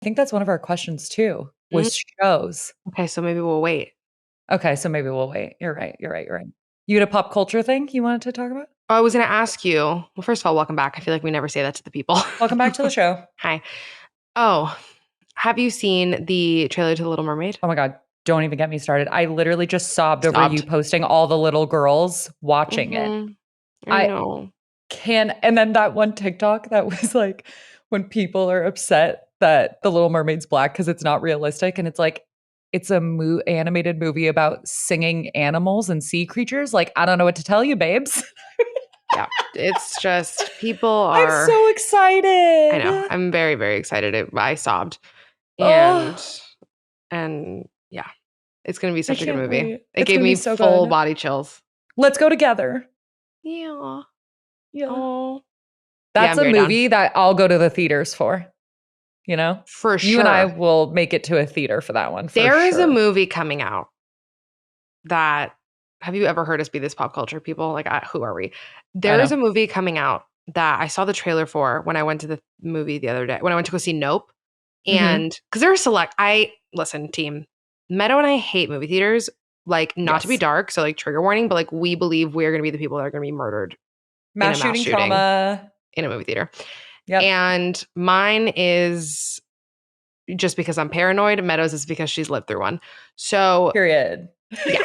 I think that's one of our questions too, Mm, was shows. Okay, so maybe we'll wait. Okay, so maybe we'll wait. You're right. You're right. You're right. You had a pop culture thing you wanted to talk about? Oh, I was going to ask you. Well, first of all, welcome back. I feel like we never say that to the people. Welcome back to the show. Hi. Oh, have you seen the trailer to The Little Mermaid? Oh my God. Don't even get me started. I literally just sobbed over you Sobbed. posting all the little girls watching it. Mhm. I I know. can. And then that one TikTok that was like when people are upset that The Little Mermaid's black because it's not realistic. And it's like, it's a animated movie about singing animals and sea creatures. Like, I don't know what to tell you, babes. Yeah, it's just people I'm are. so I know. excited. I'm very, very excited. I sobbed, and Oh, and yeah, it's gonna be I such a good can't movie. wait. It It's gave gonna be me so full good. body chills. Let's go together. Yeah. Yeah. Oh. Yeah, That's I'm a very down. movie that I'll go to the theaters for. You know? For You and I sure. will make it to a theater for that one for There is a sure. movie coming out that have you ever heard us be this pop culture people? Like, who are we? I There is know. a movie coming out that I saw the trailer for when I went to the movie the other day, when I went to go see Nope. Mhm. And because there are listen, team, Meadow and I hate movie theaters, like, not to be Yes. dark, so like trigger warning, but like, we believe we're going to be the people that are going to be murdered in a Mass mass shooting shooting trauma. in a movie theater. Yep. And mine is just because I'm paranoid. Meadows is because she's lived through one. So Period. yeah.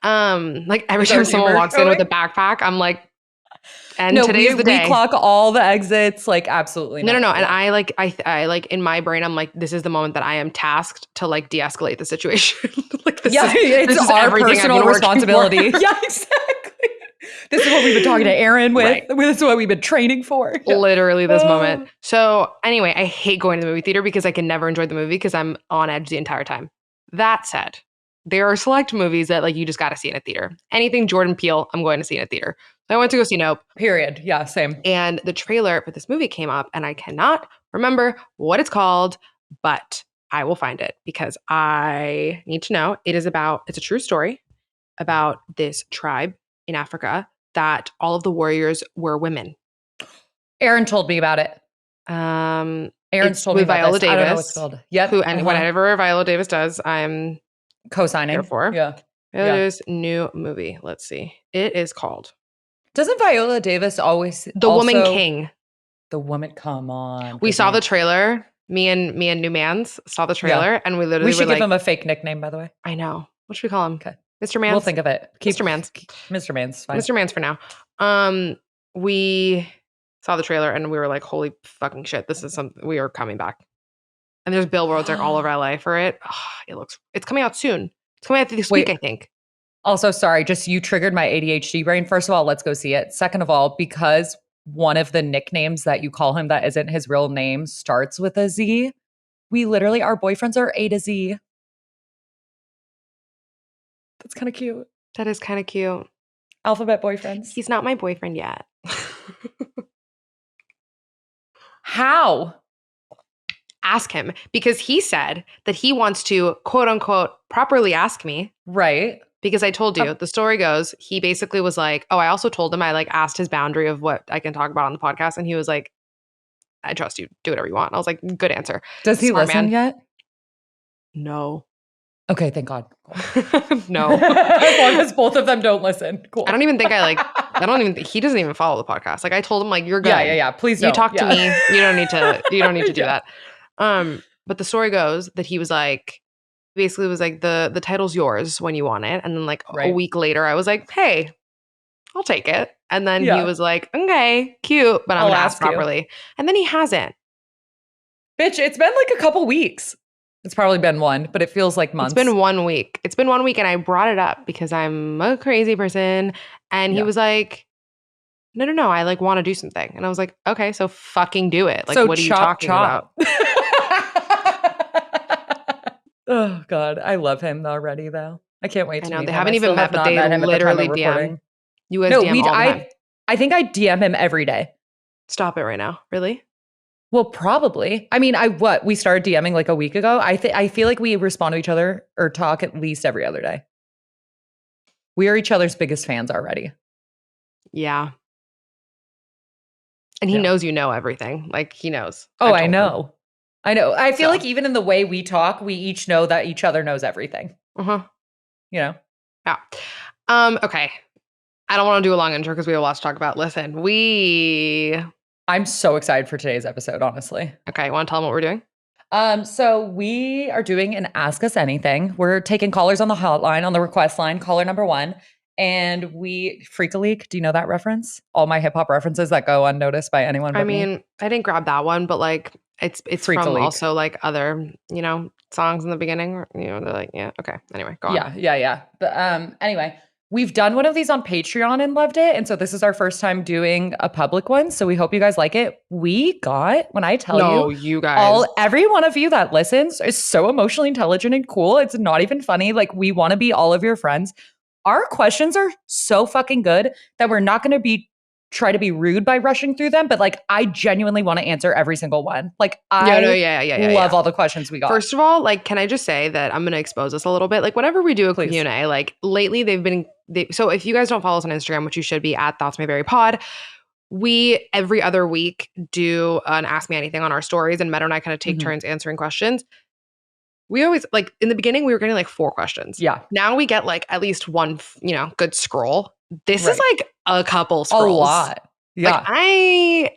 Like every Is our time someone humor walks in with a showing? backpack, I'm like, and No, we today's the day. reclock all the exits. Like, absolutely No, no, not. no. And Yeah. I like in my brain, I'm like, this is the moment that I am tasked to like de-escalate the situation. Like Yeah, it's this is our everything I've personal been working for. responsibility. Yeah, exactly. This is what we've been talking to Aaron with. Right. This is what we've been training for. Yeah. Literally this moment. Oh, So anyway, I hate going to the movie theater because I can never enjoy the movie because I'm on edge the entire time. That said, there are select movies that like you just got to see in a theater. Anything Jordan Peele, I'm going to see in a theater. So I went to go see Nope. period. Yeah, same. And the trailer for this movie came up, and I cannot remember what it's called, but I will find it because I need to know. It's a true story about this tribe in Africa that all of the warriors were women. Aaron told me about it. Aaron's It's told me with about Viola this. I don't know what it's Davis, called. Yep. and whatever Viola Davis does, I'm here Co-signing. for. Yeah. Viola Yeah. Davis' new movie. Let's see. It is called Doesn't Viola Davis always The Woman also King. the woman? Come on. We Good saw the name. trailer. Me and New Mans saw the Yeah. trailer, and we literally We were should give like, him a fake nickname, by the way. I know. What should we call him? Okay. Mr. We'll Mans? think of it. Mr. Mans. Mr. Mans. Fine. Mr. Mans for now. We saw the trailer and we were like, holy fucking shit, this is something we are coming back. And there's billboards like all over LA for it. It's coming out soon. It's coming out this week, I think. Also, sorry, just you triggered my ADHD brain. First of all, let's go see it. Second of all, because one of the nicknames that you call him that isn't his real name starts with a Z, we literally, our boyfriends are A to Z. That's kind of cute. That is kind of cute. Alphabet boyfriends. He's not my boyfriend yet. How? Ask him because he said that he wants to quote unquote properly ask me. Right. Because I told you, the story goes, he basically was like, oh, I also told him I like asked his boundary of what I can talk about on the podcast. And he was like, I trust you. Do whatever you want. I was like, good answer. Does he Smart listen man. yet? No. Okay, thank God. No. As long as both of them don't listen. Cool. I don't even think he doesn't even follow the podcast. Like I told him like, you're good. Yeah. Please don't. You talk to me. You don't need to do Yeah. that. But the story goes that he was like, basically was like the title's yours when you want it. And then like a week later, I was like, hey, I'll take it. And then he was like, okay, cute, but I'm gonna ask properly. And then he hasn't. Bitch, it's been like a couple weeks. It's probably been one, but it feels like months. It's been 1 week. It's been 1 week, and I brought it up because I'm a crazy person. And he was like, no, I like want to do something. And I was like, okay, so fucking do it. Like, so what are you talking about? Oh God, I love him already though. I can't wait to meet him. They haven't even met, but they literally DM. You guys DM all the time. I think I DM him every day. Stop it right now. Really? Well, probably. I mean, we started DMing like a week ago. I feel like we respond to each other or talk at least every other day. We are each other's biggest fans already. Yeah. And he knows you know everything. Like he knows. Oh, I know. I know. I feel So, like even in the way we talk, we each know that each other knows everything, uh-huh. you know? Yeah. Okay. I don't want to do a long intro because we have lots to talk about. Listen, I'm so excited for today's episode, honestly. okay, want to tell them what we're doing? So we are doing an Ask Us Anything. We're taking callers on the hotline, on the request line, caller number one. And we Freak a Leak. Do you know that reference? All my hip hop references that go unnoticed by anyone I but me. mean, I didn't grab that one, but like it's Freak a from Leak. also like other, songs in the beginning, they're like, yeah, okay. Anyway, go on. Yeah. But anyway, we've done one of these on Patreon and loved it. And so this is our first time doing a public one. So we hope you guys like it. We got, when I tell No, you, you guys. every one of you that listens is so emotionally intelligent and cool. It's not even funny. Like, we want to be all of your friends. Our questions are so fucking good that we're not going to try to be rude by rushing through them, but like, I genuinely want to answer every single one. Like, Yeah, no, I yeah. love all the questions we got. First of all, like, can I just say that I'm going to expose us a little bit? Like, whenever we do a Please. Q&A, like, lately so if you guys don't follow us on Instagram, which you should be at Thoughts May Vary Pod, we every other week do an Ask Me Anything on our stories, and Meadow and I kind of take Mhm. turns answering questions. We always, like, in the beginning, we were getting like 4 questions. Yeah. Now we get like at least one, good scroll. This is Right. like a couple A scrolls. lot. Like, Yeah. I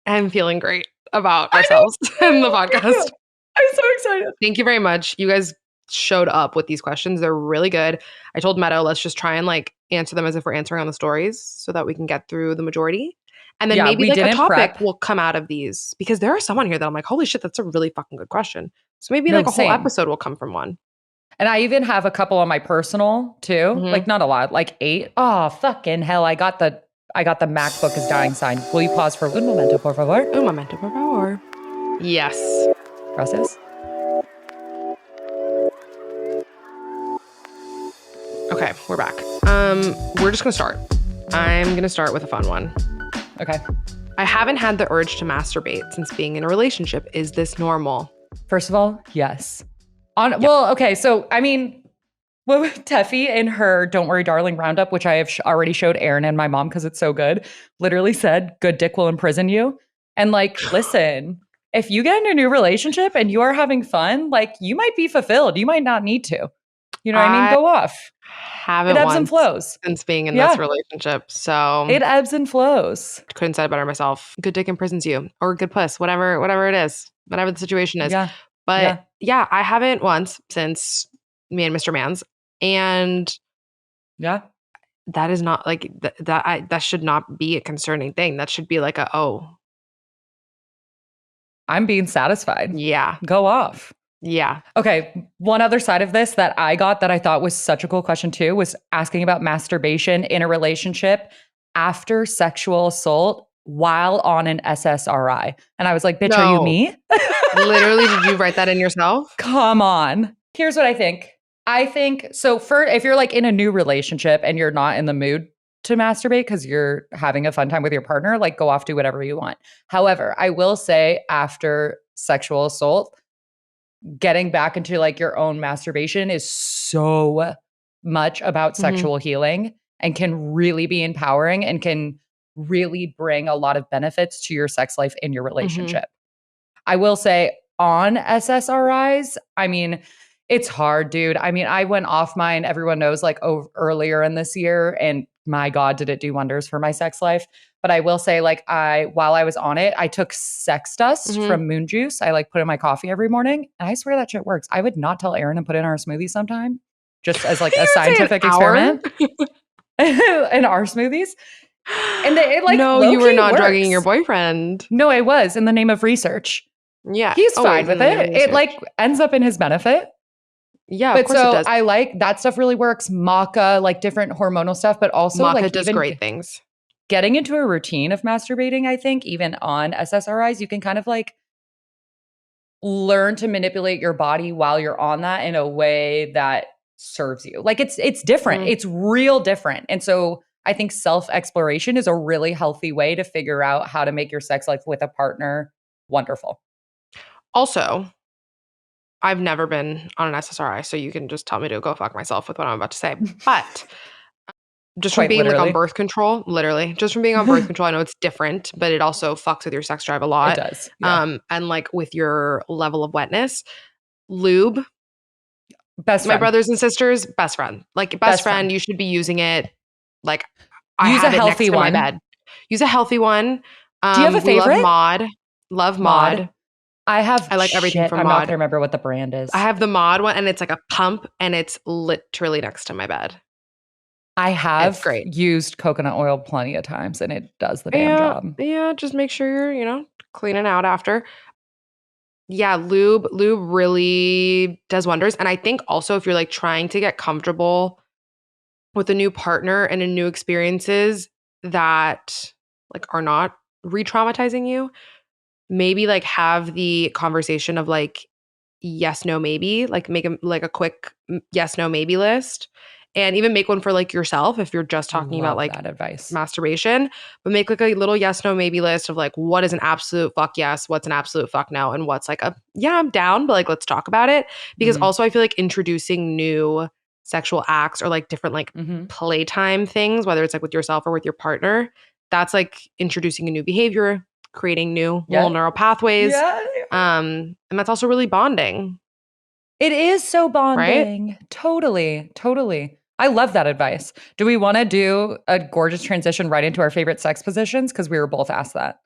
am feeling great about I know. ourselves in the podcast. I'm so excited. Thank you very much. You guys showed up with these questions. They're really good. I told Meadow, let's just try and like answer them as if we're answering on the stories so that we can get through the majority. And then Yeah, maybe we like a didn't topic prep. will come out of these because there are someone here that I'm like, holy shit, that's a really fucking good question. So maybe No, like a whole same. episode will come from one. And I even have a couple on my personal too. Mm-hmm. Like, not a lot, like 8. Oh, fucking hell. I got the MacBook is dying sign. Will you pause for un momento, por favor? Un momento, por favor. Yes. Gracias. Okay, we're back. We're just gonna start. I'm gonna start with a fun one. Okay. I haven't had the urge to masturbate since being in a relationship. Is this normal? First of all, yes. Well, okay. So, I mean, well, Teffy in her Don't Worry Darling Roundup, which I have already showed Aaron and my mom because it's so good, literally said, good dick will imprison you. And like, listen, if you get in a new relationship and you are having fun, like, you might be fulfilled. You might not need to. You know what I mean? I Go off. haven't It ebbs and once flows. since being in this Yeah. relationship. So It ebbs and flows. couldn't say it better myself. Good dick imprisons you, or good puss, whatever it is, whatever the situation is. Yeah. But yeah, I haven't once since me and Mr. Mans, and Yeah. that is not like that should not be a concerning thing. That should be like I'm being satisfied. yeah, Go off. yeah. Okay. One other side of this that I got that I thought was such a cool question too was asking about masturbation in a relationship after sexual assault while on an SSRI. And I was like, bitch, are you No. me? Literally, did you write that in yourself? Come on. Here's what I think. I think so. If you're like in a new relationship and you're not in the mood to masturbate because you're having a fun time with your partner, like, go off, do whatever you want. However, I will say after sexual assault, getting back into like your own masturbation is so much about sexual healing and can really be empowering and can really bring a lot of benefits to your sex life in your relationship. I will say on SSRIs, I mean, it's hard, dude. I mean, I went off mine, everyone knows, like earlier in this year, and my God, did it do wonders for my sex life. But I will say, like, while I was on it, I took sex dust from Moon Juice. I like put in my coffee every morning, and I swear that shit works. I would not tell Aaron and put it in our smoothie sometime, just as like You a would say scientific an hour? experiment in our smoothies. And it like no, you were low-key not works. drugging your boyfriend. No, I was in the name of research. Yeah, He's fine always with in the name of it. It research. like ends up in his benefit. Yeah, But of course it so does. I like that stuff really works. Maca, like different hormonal stuff, but also Maca like does even great things. getting into a routine of masturbating, I think, even on SSRIs, you can kind of like learn to manipulate your body while you're on that in a way that serves you. Like it's different. It's real different. And so I think self-exploration is a really healthy way to figure out how to make your sex life with a partner wonderful. Also, I've never been on an SSRI, so you can just tell me to go fuck myself with what I'm about to say. But Just from quite being like on literally. birth control, literally. Just from being on birth control, I know it's different, but it also fucks with your sex drive a It lot. does. Yeah. And like with your level of wetness. Lube, Best my friend. brothers and sisters, best friend. Like best Best friend, friend. you should be using it. Like I Use a have it next healthy to my one. bed. Use a healthy one. Do you have a We love favorite? Mod. Love Mod. Mod. I have I like everything shit. from I'm not gonna Mod. remember what the brand I is. have the Mod one and it's like a pump and it's literally next to my bed. I And it's have great. used coconut oil plenty of times and it does the damn Yeah, job. yeah, just make sure you're, cleaning out after. Yeah, lube really does wonders. And I think also if you're like trying to get comfortable with a new partner and in new experiences that like are not re-traumatizing you, maybe like have the conversation of like yes, no, maybe, like make a quick yes, no, maybe list. And even make one for like yourself if you're just talking about Love like that advice. masturbation, but make like a little yes, no, maybe list of like what is an absolute fuck yes, what's an absolute fuck no, and what's like a yeah, I'm down, but like let's talk about it. Because Mm-hmm. also I feel like introducing new sexual acts or like different like Mm-hmm. playtime things, whether it's like with yourself or with your partner, that's like introducing a new behavior, creating new little Yeah. neural pathways. Yeah. And that's also really bonding, It is so right? bonding. Totally. Totally. I love that advice. Do we want to do a gorgeous transition right into our favorite sex positions? Because we were both asked that.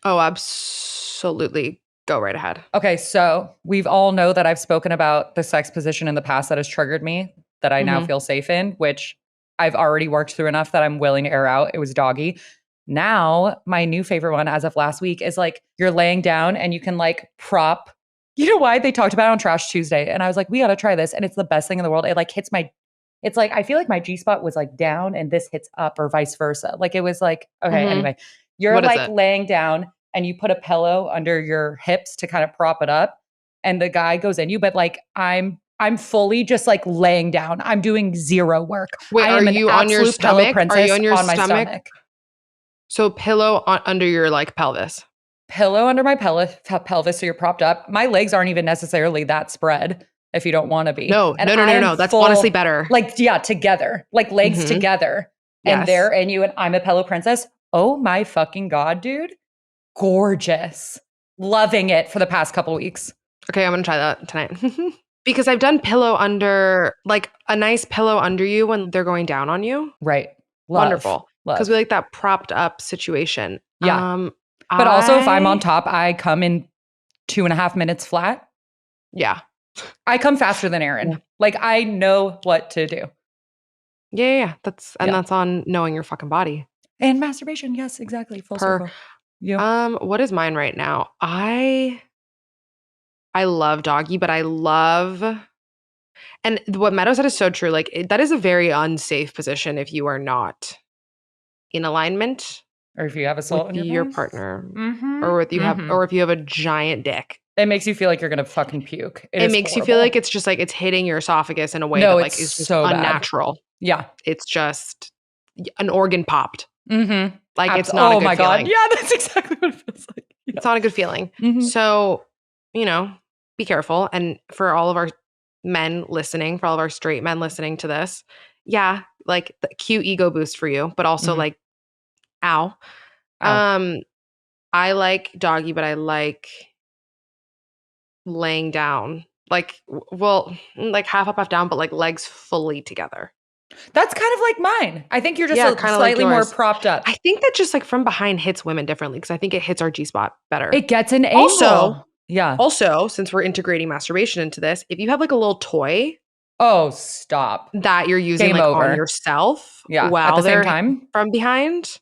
Oh, absolutely. Go right ahead. Okay, so we've all know that I've spoken about the sex position in the past that has triggered me that I now Mm-hmm. feel safe in, which I've already worked through enough that I'm willing to air out. It was doggy. Now, my new favorite one as of last week is like you're laying down and you can like prop. You know why they talked about it on Trash Tuesday? And I was like, we got to try this. And it's the best thing in the world. It like hits my, it's like, I feel like my G spot was like down and this hits up or vice versa. Like it was like, okay, Mm-hmm. anyway, you're What is like it? laying down and you put a pillow under your hips to kind of prop it up and the guy goes in you, but like I'm fully just like laying down. I'm doing zero work. Wait, I are am an you on your absolute pillow stomach? Are you princess on your on my stomach? stomach. So pillow under your like pelvis. Pillow under my pelvis so you're propped up. My legs aren't even necessarily that spread if you don't want to be. No, And no, no, I no, am no. That's honestly full, better. like, yeah, together, like legs Mm-hmm. together. And Yes. there, and you, and I'm a pillow princess. Oh my fucking God, dude. Gorgeous. Loving it for the past couple weeks. Okay, I'm gonna try that tonight. Because I've done pillow under, like a nice pillow under you when they're going down on you. Right. Love. Wonderful. Because we Love. like that propped up situation. Yeah. But also, if I'm on I top, I come in 2.5 minutes flat. yeah. I come faster than Yeah. Aaron. Like, I know what to do. Yeah. Yeah. That's on knowing your fucking body. And masturbation. Yes, exactly. Full Per circle. You. what is mine right now? I love doggy, but I love and what Meadow said is so true. Like that is a very unsafe position if you are not in alignment Or if you have a with salt in your your veins. partner Mm-hmm. or with you have Mm-hmm. or if you have a giant dick. It makes you feel like you're going to fucking puke. It It is makes you feel like horrible. it's just like it's hitting your esophagus in a way No, that it's like is just so bad. unnatural. Yeah. It's just an organ popped. Mm-hmm. Like it's not a Oh good my God. feeling. Yeah, that's exactly what it feels like. Yeah. It's not a good feeling. Mm-hmm. So, be careful. And for all of our men listening, for all of our straight men listening to this, yeah, like the cute ego boost for you, but also Mm-hmm. like, ow. Ow. I like doggy, but I like laying down. Like, well, like half up, half down, but like legs fully together. That's kind of like mine. I think you're just Yeah, kind of like slightly more yours. propped up. I think that just like from behind hits women differently because I think it hits our G spot better. It gets an Also, angle. Yeah. Also, since we're integrating masturbation into this, if you have like a little toy Oh, stop. that you're using Game like on over. yourself Yeah. At while the same they're time. from behind,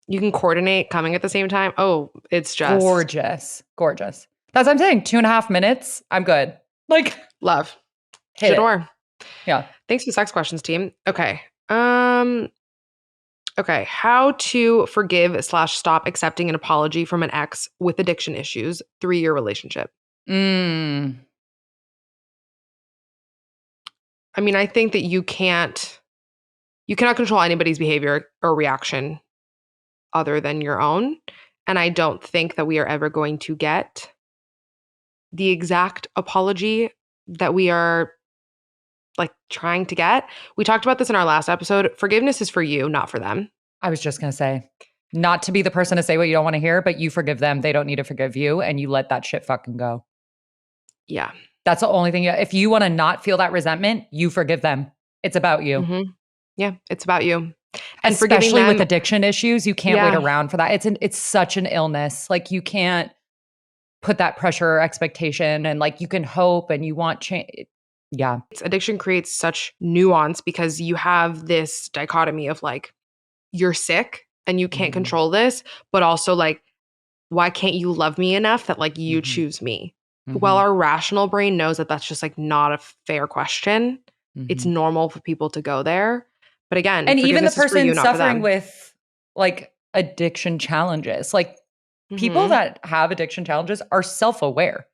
you can coordinate coming at the same time. Oh, it's just Gorgeous. Gorgeous. That's what I'm saying. 2.5 minutes. I'm good. Like, love. hit it. J'adore. Yeah. Thanks for the sex questions, team. Okay. Okay. How to forgive / stop accepting an apology from an ex with addiction issues, 3-year relationship. Mm. I mean, I think that you cannot control anybody's behavior or reaction other than your own. And I don't think that we are ever going to get the exact apology that we are like trying to get. We talked about this in our last episode. Forgiveness is for you, not for them. I was just going to say, not to be the person to say what you don't want to hear, but you forgive them. They don't need to forgive you, and you let that shit fucking go. Yeah. That's the only thing. If you want to not feel that resentment, you forgive them. It's about you. Mm-hmm. Yeah, it's about you. And forgiving Especially with them. addiction issues, you can't wait Yeah. around for that. It's such an illness. Like you can't put that pressure or expectation, and like you can hope and you want change. Yeah. Addiction creates such nuance because you have this dichotomy of like, you're sick and you can't Mhm. control this, but also like, why can't you love me enough that like you Mhm. choose me? While Mhm. our rational brain knows that that's just like not a fair question, it's Mhm. normal for people to go there. But again, And even the forgiveness is for you, person not for suffering them. with like addiction challenges, like people Mm-hmm. that have addiction challenges are self-aware.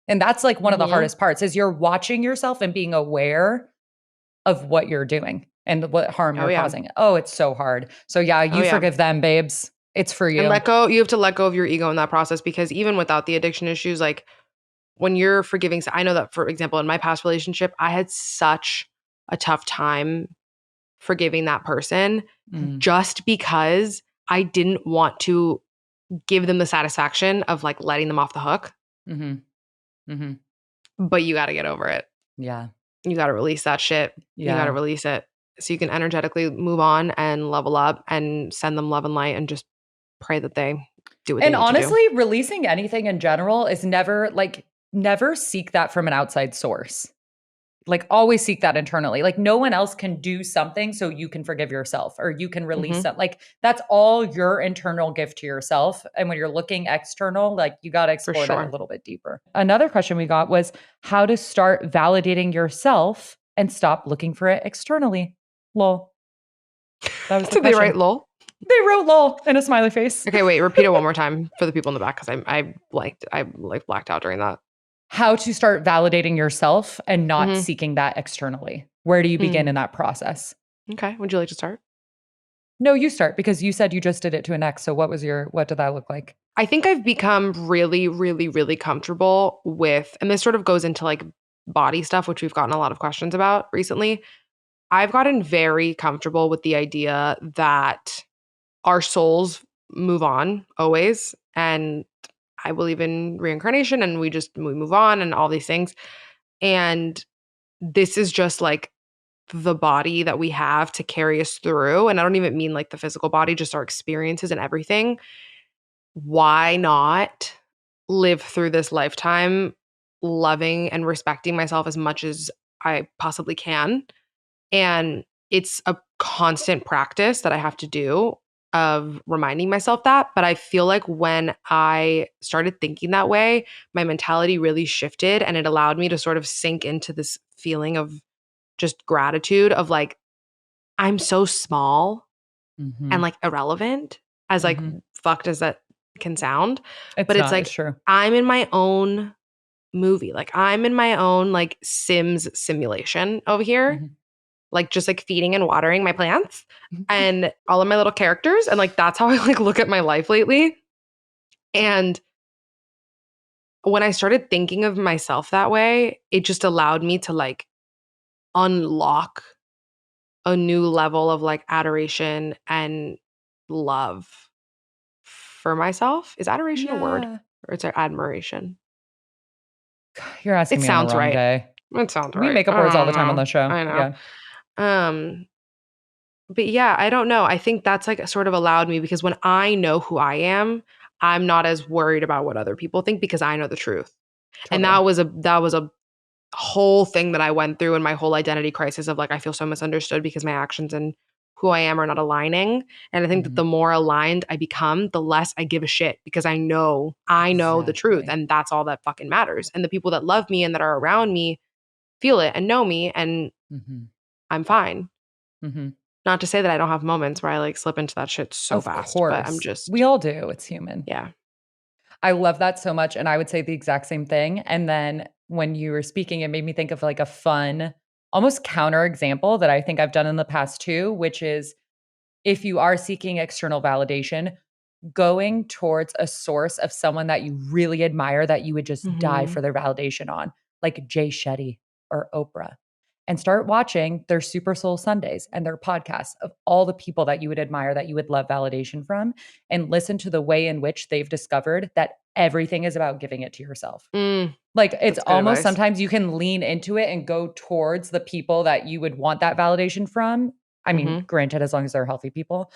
And that's like one of the Mm-hmm. hardest parts is you're watching yourself and being aware of what you're doing and what harm Oh you're yeah. causing. Oh, it's so hard. So yeah, Oh you yeah. forgive them, babes. It's for And you. let go, you have to let go of your ego in that process because even without the addiction issues, like when you're forgiving, I know that for example, in my past relationship, I had such a tough time forgiving that person Mm, just because I didn't want to give them the satisfaction of like letting them off the hook. mhm, mhm. But you got to get over it. Yeah. You got to release that shit. You got to Yeah. release it so you can energetically move on and level up and send them love and light and just pray that they do what they And need to do. honestly, releasing anything in general is never seek that from an outside source. Like always seek that internally. Like no one else can do something so you can forgive yourself or you can release Hmm. it. Like that's all your internal gift to yourself. And when you're looking external, like you got to For explore that a sure. little bit deeper. Another question we got was how to start validating yourself and stop looking for it externally. Lol. That was the Did they write question. lol? They wrote lol in a smiley face. Okay, wait, repeat it one more time for the people in the back because I blanked. I like blacked out during that. How to start validating yourself and not Hmm. seeking that externally. Where do you begin Mm. in that process? Okay, would you like to start? No, you start because you said you just did it to an ex. So what did that look like? I think I've become really, really, really comfortable with, and this sort of goes into like body stuff, which we've gotten a lot of questions about recently. I've gotten very comfortable with the idea that our souls move on always. And I believe in reincarnation and we move on and all these things. And this is just like the body that we have to carry us through. And I don't even mean like the physical body, just our experiences and everything. Why not live through this lifetime loving and respecting myself as much as I possibly can? And it's a constant practice that I have to do of reminding myself that. But I feel like when I started thinking that way, my mentality really shifted and it allowed me to sort of sink into this feeling of just gratitude of like, I'm so small and Mhm. like irrelevant, as like Mhm. fucked as that can sound. It's But it's not, it's like, true. I'm in my own movie. Like, I'm in my own like Sims simulation over here, Mhm. like just like feeding and watering my plants and all of my little characters. And like, that's how I like look at my life lately. And when I started thinking of myself that way, it just allowed me to like unlock a new level of like adoration and love for myself. Is adoration a word Yeah. or it's admiration? You're asking It me on the sounds wrong right. day. It sounds We right. make up I words all the don't time on know. the show. I know. Yeah. Um, but yeah, I don't know. I think that's like sort of allowed me because when I know who I am, I'm not as worried about what other people think because I know the truth. And Totally. that was a whole thing that I went through in my whole identity crisis of like I feel so misunderstood because my actions and who I am are not aligning. And I think that Mhm. the more aligned I become, the less I give a shit because I know the truth Exactly. and that's all that fucking matters. And the people that love me and that are around me feel it and know me and Mhm. I'm fine. Mhm. Not to say that I don't have moments where I like slip into that shit so Of fast, but I'm course. We just all do. It's human. yeah. I love that so much. And I would say the exact same thing. And then when you were speaking, it made me think of like a fun, almost counter example that I think I've done in the past too, which is if you are seeking external validation, going towards a source of someone that you really admire that you would just die Mhm. for their validation on, like Jay Shetty or Oprah. and start watching their Super Soul Sundays and their podcasts of all the people that you would admire, that you would love validation from, and listen to the way in which they've discovered that everything is about giving it to yourself. Mm, Like it's that's good almost advice. sometimes you can lean into it and go towards the people that you would want that validation from. I mean, Mm-hmm. granted, as long as they're healthy people,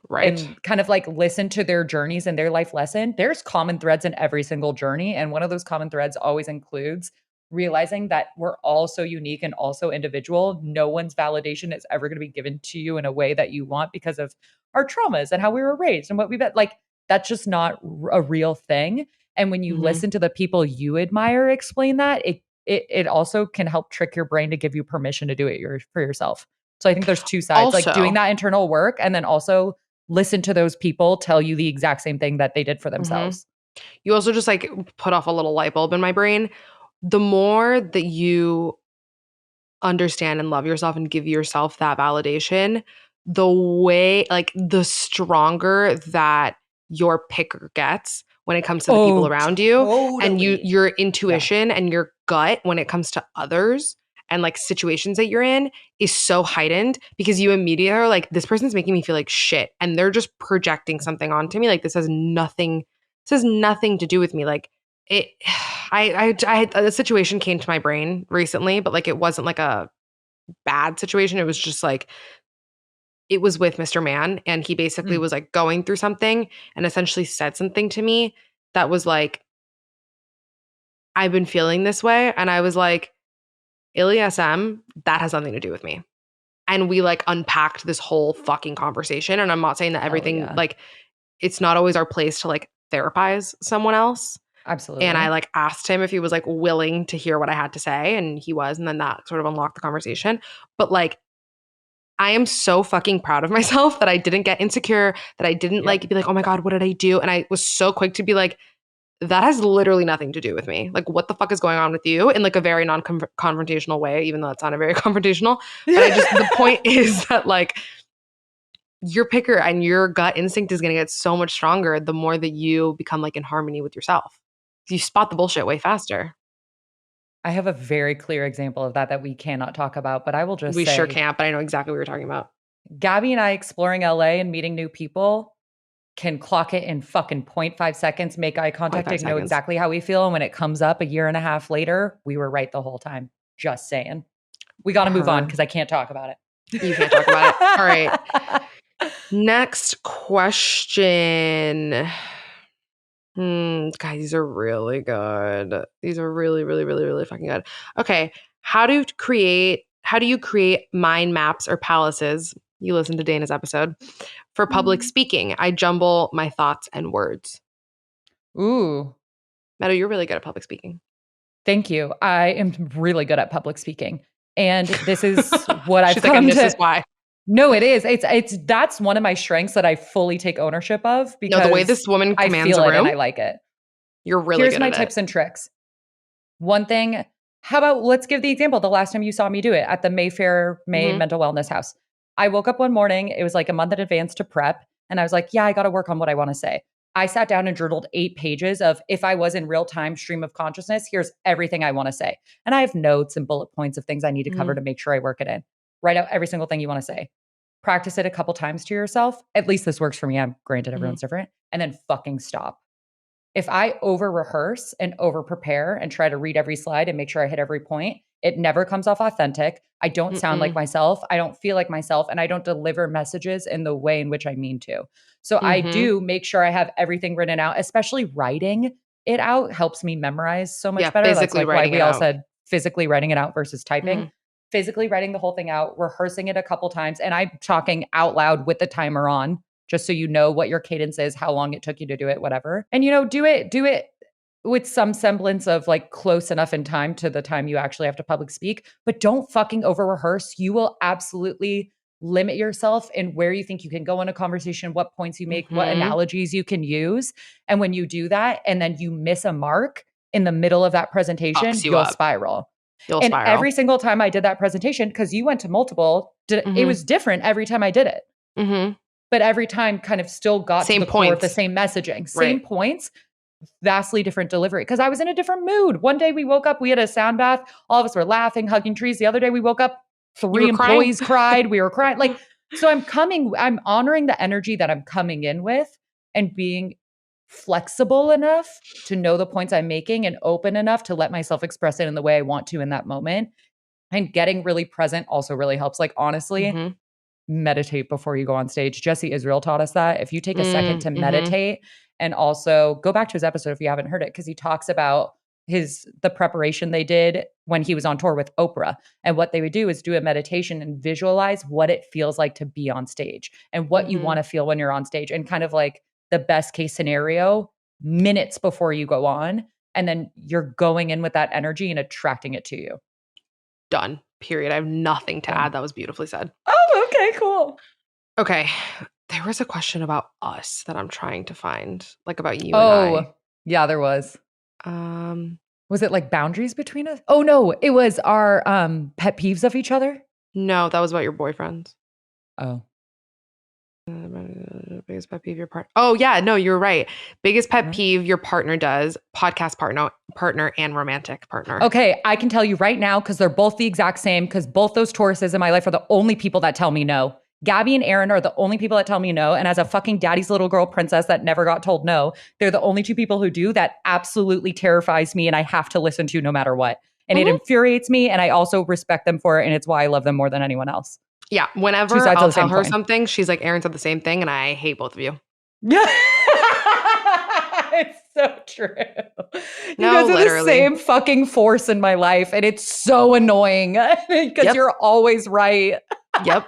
Right. and kind of like listen to their journeys and their life lesson. There's common threads in every single journey. And one of those common threads always includes realizing that we're all so unique and also individual. No one's validation is ever going to be given to you in a way that you want because of our traumas and how we were raised and what we've been like. That's just not a real thing. And when you Mm-hmm. listen to the people you admire explain that, it also can help trick your brain to give you permission to do it for yourself. So I think there's two sides, like doing Also, that internal work and then also listen to those people tell you the exact same thing that they did for mm-hmm. themselves. You also just like put off a little light bulb in my brain. The more that you understand and love yourself and give yourself that validation, the way, like, the stronger that your picker gets when it comes to the people Oh, around you, and totally. your Yeah. intuition and your gut when it comes to others and like situations that you're in is so heightened because you immediately are like, this person's making me feel like shit and they're just projecting something onto me, like this has nothing to do with me. Like, it I a situation came to my brain recently, but like it wasn't like a bad situation. It was just like, it was with Mr. Man, and he basically Mm. was like going through something and essentially said something to me that was like, I've been feeling this way. And I was like, Iliasm, that has nothing to do with me. And we like unpacked this whole fucking conversation. And I'm not saying that Hell everything, yeah. like, it's not always our place to like therapize someone else. And I Absolutely. like asked him if he was like willing to hear what I had to say. And he was. And then that sort of unlocked the conversation. But like, I am so fucking proud of myself that I didn't get insecure, that I didn't Yep. like be like, oh my God, what did I do? And I was so quick to be like, that has literally nothing to do with me. Like, what the fuck is going on with you, in like a very non-confrontational way, even though it's not a very confrontational. But the point is that like your picker and your gut instinct is going to get so much stronger the more that you become like in harmony with yourself. You spot the bullshit way faster. I have a very clear example of that we cannot talk about, but I will just We sure say can't, but I know exactly what you're talking about. Gabby and I exploring LA and meeting new people can clock it in fucking 0.5 seconds, make eye contact, 0.5 and know seconds. exactly how we feel. And when it comes up a year and a half later, we were right the whole time. Just saying. We got to move on Per. because I can't talk about it. You can't talk about it. All right. Next question. Guys, these are really good. These are really, really, really, really fucking good. Okay. How do you create mind maps or palaces? You listen to Dana's episode for public speaking. I jumble my thoughts and words. Ooh, Meadow, you're really good at public speaking. thank you. I am really good at public speaking. And this is what I've She's like, and come this is to. why. No, it is. It's that's one of my strengths that I fully take ownership of No, the way because this woman I commands feel a it and room, I like it. you're really Here's good my at it. tips and tricks. One thing, how about let's give the example the last time you saw me do it at the Mayfair May Mm-hmm. Mental Wellness House. I woke up one morning, it was like a month in advance to prep, and I was like, yeah, I got to work on what I want to say. I sat down and journaled 8 pages of if I was in real time stream of consciousness, here's everything I want to say. And I have notes and bullet points of things I need to cover Mm-hmm. to make sure I work it in. Write out every single thing you want to say. Practice it a couple times to yourself. At least this works for me. I'm granted Mm-hmm. everyone's different. And then fucking stop. If I over rehearse and over prepare and try to read every slide and make sure I hit every point, it never comes off authentic. I don't sound like Mm-mm. myself. I don't feel like myself. And I don't deliver messages in the way in which I mean to. So I Mm-hmm. do make sure I have everything written out, especially writing it out helps me memorize so Yeah, much better. That's physically like why writing we it all out. said physically writing it out versus typing. Mm-hmm. Physically writing the whole thing out, rehearsing it a couple times, and I'm talking out loud with the timer on just so you know what your cadence is, how long it took you to do it, whatever. And do it with some semblance of like close enough in time to the time you actually have to public speak, but don't fucking over rehearse. You will absolutely limit yourself in where you think you can go in a conversation, what points you make, what Mm-hmm. analogies you can use. And when you do that and then you miss a mark in the middle of that presentation, Fucks you you'll up. spiral. You'll And spiral. every single time I did that presentation, because you went to multiple, it Mm-hmm. was different every time I did it. Mm-hmm. But every time kind of still got to Same the core of the points. same messaging, same Right. points, vastly different delivery because I was in a different mood. One day we woke up, we had a sound bath. All of us were laughing, hugging trees. The other day we woke up, You Three were crying? employees cried. We were crying. Like, so I'm honoring the energy that I'm coming in with and being flexible enough to know the points I'm making and open enough to let myself express it in the way I want to in that moment. And getting really present also really helps. Like, honestly, Mm-hmm. meditate before you go on stage. Jesse Israel taught us that. If you take a second to Mm-hmm. meditate and also go back to his episode if you haven't heard it, because he talks about the preparation they did when he was on tour with Oprah. And what they would do is do a meditation and visualize what it feels like to be on stage and what you Mm-hmm. want to feel when you're on stage and kind of like the best case scenario minutes before you go on. And then you're going in with that energy and attracting it to you. Done. Period. I have nothing to Done. add. That was beautifully said. Oh, okay, cool. Okay. There was a question about us that I'm trying to find, like about you and I. Oh, yeah, there was. Um, Was it like boundaries between us? Oh no, it was our pet peeves of each other. no, that was about your boyfriends. Oh. Biggest pet peeve your partner. Oh yeah, no, you're right. Biggest pet Right. peeve your partner does, podcast partner and romantic partner. Okay, I can tell you right now because they're both the exact same. Because both those Tauruses in my life are the only people that tell me no. Gabby and Aaron are the only people that tell me no. And as a fucking daddy's little girl princess that never got told no, they're the only two people who do. That absolutely terrifies me, and I have to listen to no matter what. And it Mhm. infuriates me, and I also respect them for it, and it's why I love them more than anyone else. Yeah, Two whenever sides I'll of the tell same her coin. something, she's like, Aaron said the same thing, and I hate both of you. Yeah. It's so true. You No, guys are the literally. same fucking force in my life. And it's so annoying because Yep. you're always right. Yep.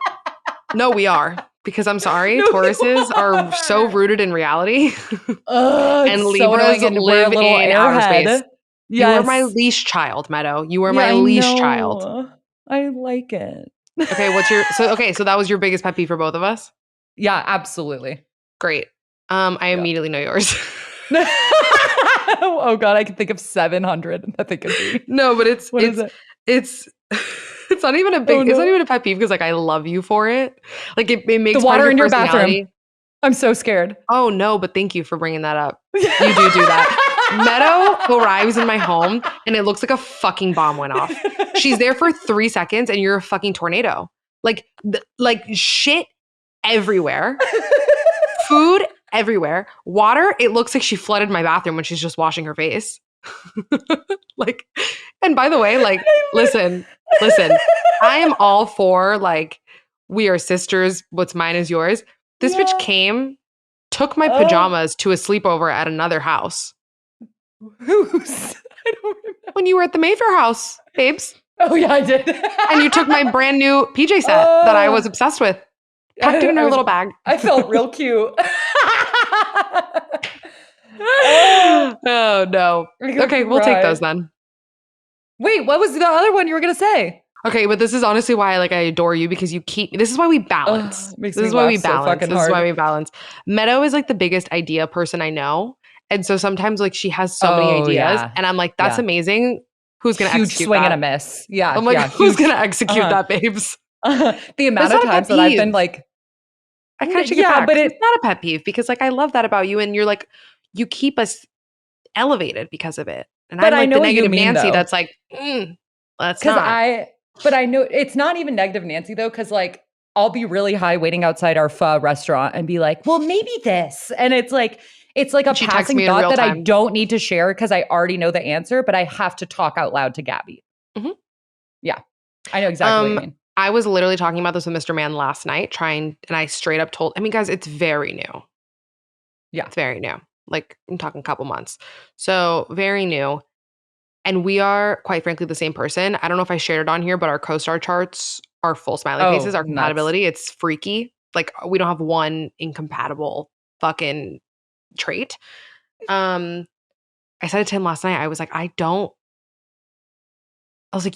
No, we are. Because I'm sorry, No, you Tauruses are so are. rooted in reality. It's And so Libras annoying. And we're a live little in outer space. airhead. You are my Yes. leash child, Meadow. You are Yeah, my I leash child. know. I like it. Okay, so that was your biggest pet peeve for both of us? Yeah, absolutely. Great. I Yeah. immediately know yours. Oh God, I can think of 700 that they could be. No, but What is it? it's it's not even Oh it's not no. even a pet peeve because like I love you for it. Like it The makes part of water your in your bathroom. personality. I'm so scared. Oh no, but thank you for bringing that up. You do that. Meadow arrives in my home and it looks like a fucking bomb went off. She's there for 3 seconds and you're a fucking tornado. Like shit everywhere. Food everywhere. Water, it looks like she flooded my bathroom when she's just washing her face. Like, and by the way, like, listen, I am all for like, we are sisters, what's mine is yours. This bitch Yeah. came, took my Oh, pajamas to a sleepover at another house who's? I don't remember. when you were at the Mayfair house, babes. Oh yeah, I did. And you took my brand new PJ set that I was obsessed with, packed it in her little bag. I felt real cute. Oh, Oh no. I'm gonna Okay, we'll take those cry. then. Wait, what was the other one you were gonna say? Okay, but this is honestly why like I adore you because you keep this is why we balance. Ugh, makes This me is why we laugh so balance. fucking This is why hard. we balance. Meadow is like the biggest idea person I know. And so sometimes like she has so many Oh ideas yeah, and I'm like, that's yeah. amazing. Who's gonna Huge execute swing and a that? miss. Yeah, I'm like, yeah. who's Huge. gonna execute Uh-huh. that, babes? The But it's amount of not a pet times that I've been peeve. like, I kind of take it yeah, back but because it. it's not a pet peeve because like I love that about you and you're like, you keep us elevated because of it. And But I'm I like the know what you negative mean Nancy though. that's like, let's Cause not. but I know it's not even negative Nancy though, because like I'll be really high waiting outside our pho restaurant and be like, well, maybe this. And it's like a She texts passing me in thought real that I time. don't need to share because I already know the answer, but I have to talk out loud to Gabby. Mhm. Yeah. I know exactly what you mean. I was literally talking about this with Mr. Man last night, and I straight up told, I mean, guys, it's very new. Yeah. It's very new. Like, I'm talking a couple months. So, very new. And we are, quite frankly, the same person. I don't know if I shared it on here, but our co-star charts are full smiley faces. Oh, Our nuts. compatibility, it's freaky. Like, we don't have one incompatible fucking trait. I said it to him last night. I was like,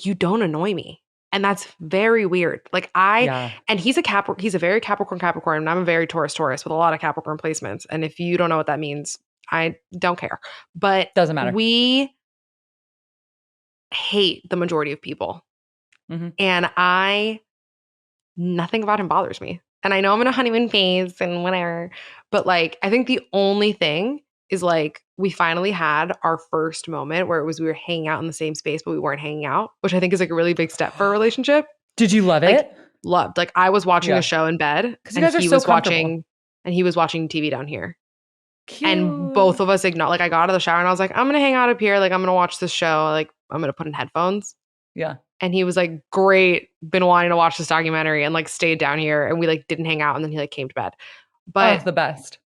you don't annoy me. And that's very weird. Like Yeah. and he's he's a very Capricorn, and I'm a very Taurus with a lot of Capricorn placements. And if you don't know what that means, I don't care. But Doesn't matter. we hate the majority of people. Mhm. And nothing about him bothers me. And I know I'm in a honeymoon phase and whatever, but like, I think the only thing is like, we finally had our first moment where it was we were hanging out in the same space, but we weren't hanging out, which I think is like a really big step for a relationship. Did you love Like it? loved. Like I was watching a Yeah. show in bed Because you and guys are he so was comfortable. watching TV down here. And both Cute. of us ignored, like I got out of the shower and I was like, I'm gonna hang out up here. Like I'm gonna watch this show. Like I'm gonna put in headphones. Yeah. And he was like, great, been wanting to watch this documentary and like stayed down here and we like didn't hang out and then he like came to bed. Oh, But the best.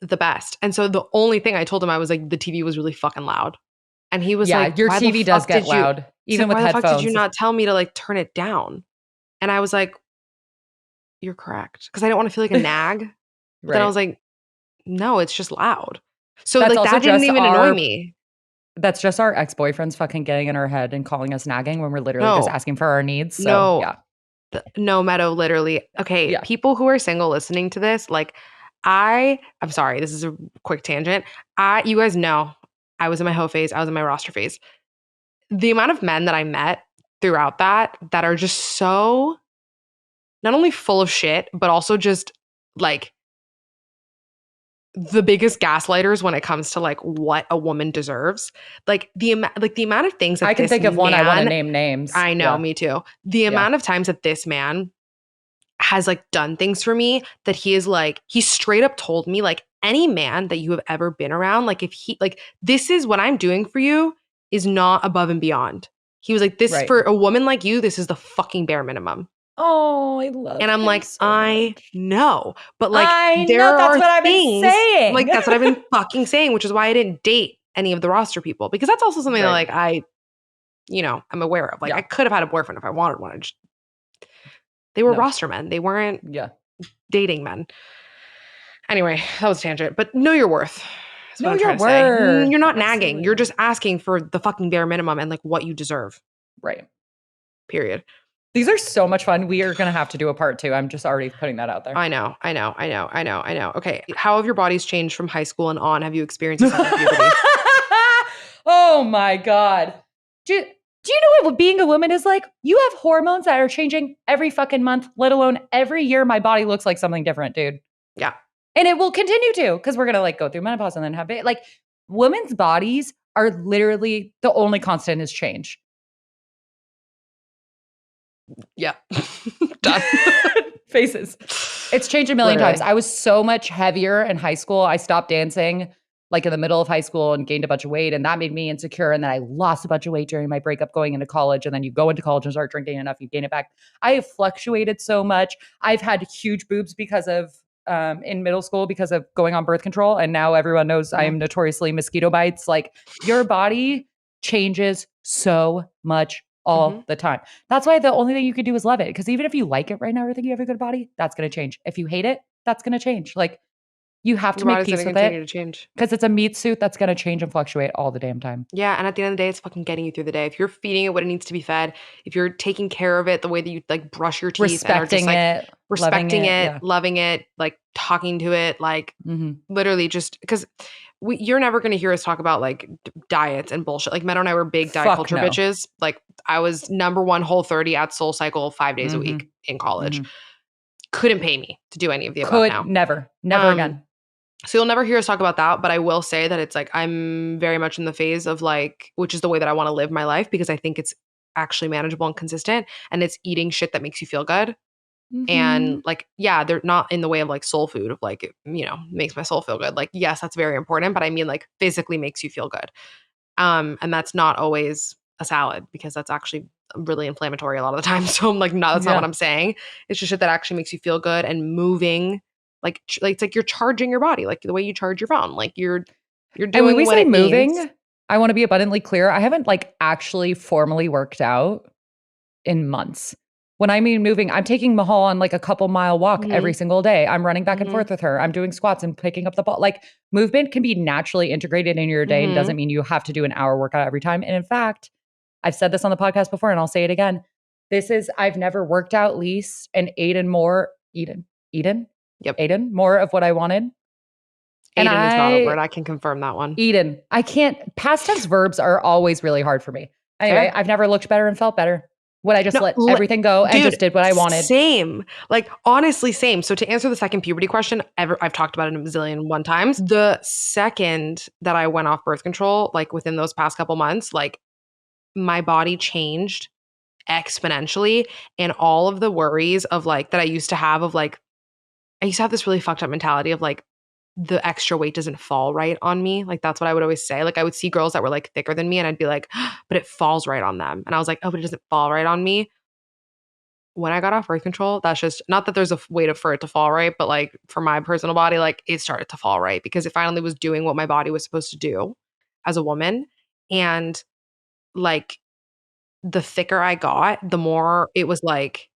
the best. And so the only thing I told him, I was like, the TV was really fucking loud. And he was Yeah, like, your why the TV does fuck get did you, loud, he's even like, with why the fuck did you headphones. not tell me to like turn it down? And I was like, you're correct. Cause I didn't want to feel like a nag. But then I Right. was like, no, it's just loud. So That's like also that didn't just even annoy our me. that's just our ex-boyfriends fucking getting in our head and calling us nagging when we're literally just No, asking for our needs. So, no, yeah. no, Meadow, literally. Okay, Yeah. people who are single listening to this, like I'm sorry, this is a quick tangent. You guys know I was in my hoe phase, I was in my roster phase. The amount of men that I met throughout that are just so not only full of shit, but also just like the biggest gaslighters when it comes to like what a woman deserves. The amount of things I that can this think of one I wanna man, name names. I know, Yeah. me too. The Yeah. amount of times that this man has like done things for me that he is like, he straight up told me like any man that you have ever been around, like if he like this is what I'm doing for you is not above and beyond. He was like, this Right. for a woman like you, this is the fucking bare minimum. Oh, I love And I'm him like, so I much. know. But like I know, there that's are what I've been things saying. like that's what I've been fucking saying, which is why I didn't date any of the roster people. Because that's also something that Right. like I'm aware of. Like I Yeah. could have had a boyfriend if I wanted one. They were No. roster men. They weren't Yeah. dating men. Anyway, that was a tangent. But know your worth. That's what Know I'm your trying to say. worth. You're not nagging. You're Absolutely. just asking for the fucking bare minimum and like what you deserve. Right. Period. These are so much fun. We are gonna have to do a part 2. I'm just already putting that out there. I know. Okay. How have your bodies changed from high school and on? Have you experienced a second puberty? Oh my God. Do you know what being a woman is like? You have hormones that are changing every fucking month, let alone every year my body looks like something different, dude. Yeah. And it will continue to, because we're gonna like go through menopause and then have it. Like women's bodies are literally the only constant is change. Yeah. Done. Faces. It's changed a million times. Literally. I was so much heavier in high school. I stopped dancing like in the middle of high school and gained a bunch of weight. And that made me insecure. And then I lost a bunch of weight during my breakup going into college. And then you go into college and start drinking enough, you gain it back. I have fluctuated so much. I've had huge boobs because of in middle school because of going on birth control. And now everyone knows I am notoriously mosquito bites. Like your body changes so much all the time. That's why the only thing you can do is love it. Because even if you like it right now or think you have a good body, that's going to change. If you hate it, that's going to change. Like you have to Your make body's peace going to with continue it to change. because it's a meat suit that's going to change and fluctuate all the damn time. Yeah. And at the end of the day, it's fucking getting you through the day. If you're feeding it what it needs to be fed, if you're taking care of it the way that you like brush your teeth and are just Respecting like it, respecting it, yeah. loving it, like talking to it, like Mm-hmm. literally just because you're never going to hear us talk about like diets and bullshit. Like Meadow and I were big diet Fuck culture no. bitches. Like I was number one Whole30 at Soul Cycle 5 days a Mm-hmm. week in college. Mm-hmm. Couldn't pay me to do any of the above Could now. never again. So you'll never hear us talk about that, but I will say that it's like I'm very much in the phase of like, which is the way that I want to live my life because I think it's actually manageable and consistent and it's eating shit that makes you feel good. And like, yeah, they're not in the way of like soul food of like, makes my soul feel good. Like, yes, that's very important, but I mean like physically makes you feel good. And that's not always a salad because that's actually really inflammatory a lot of the time. So I'm like, no, that's not what I'm saying. It's just shit that actually makes you feel good and moving. Like it's like you're charging your body, like the way you charge your phone. Like you're doing And when we what say it moving, needs. I want to be abundantly clear. I haven't like actually formally worked out in months. When I mean moving, I'm taking Mahal on like a couple mile walk every single day. I'm running back and forth with her. I'm doing squats and picking up the ball. Like movement can be naturally integrated in your day and doesn't mean you have to do an hour workout every time. And in fact, I've said this on the podcast before and I'll say it again. I've never worked out least and eaten more more of what I wanted. And Aiden is not a word. I can confirm that one. Eden. I can't, past tense verbs are always really hard for me. Anyway, I've never looked better and felt better when I just let everything go and just did what I wanted. Same. Like, honestly, same. So to answer the second puberty question, I've talked about it a bazillion one times. The second that I went off birth control, like within those past couple months, like my body changed exponentially. And all of the worries of like that I used to have of like, I used to have this really fucked up mentality of like, the extra weight doesn't fall right on me. Like that's what I would always say. Like I would see girls that were like thicker than me and I'd be like, but it falls right on them. And I was like, oh, but it doesn't fall right on me. When I got off birth control, that's just not that there's a way for it to fall right, but like for my personal body, like it started to fall right because it finally was doing what my body was supposed to do as a woman. And like the thicker I got, the more it was like,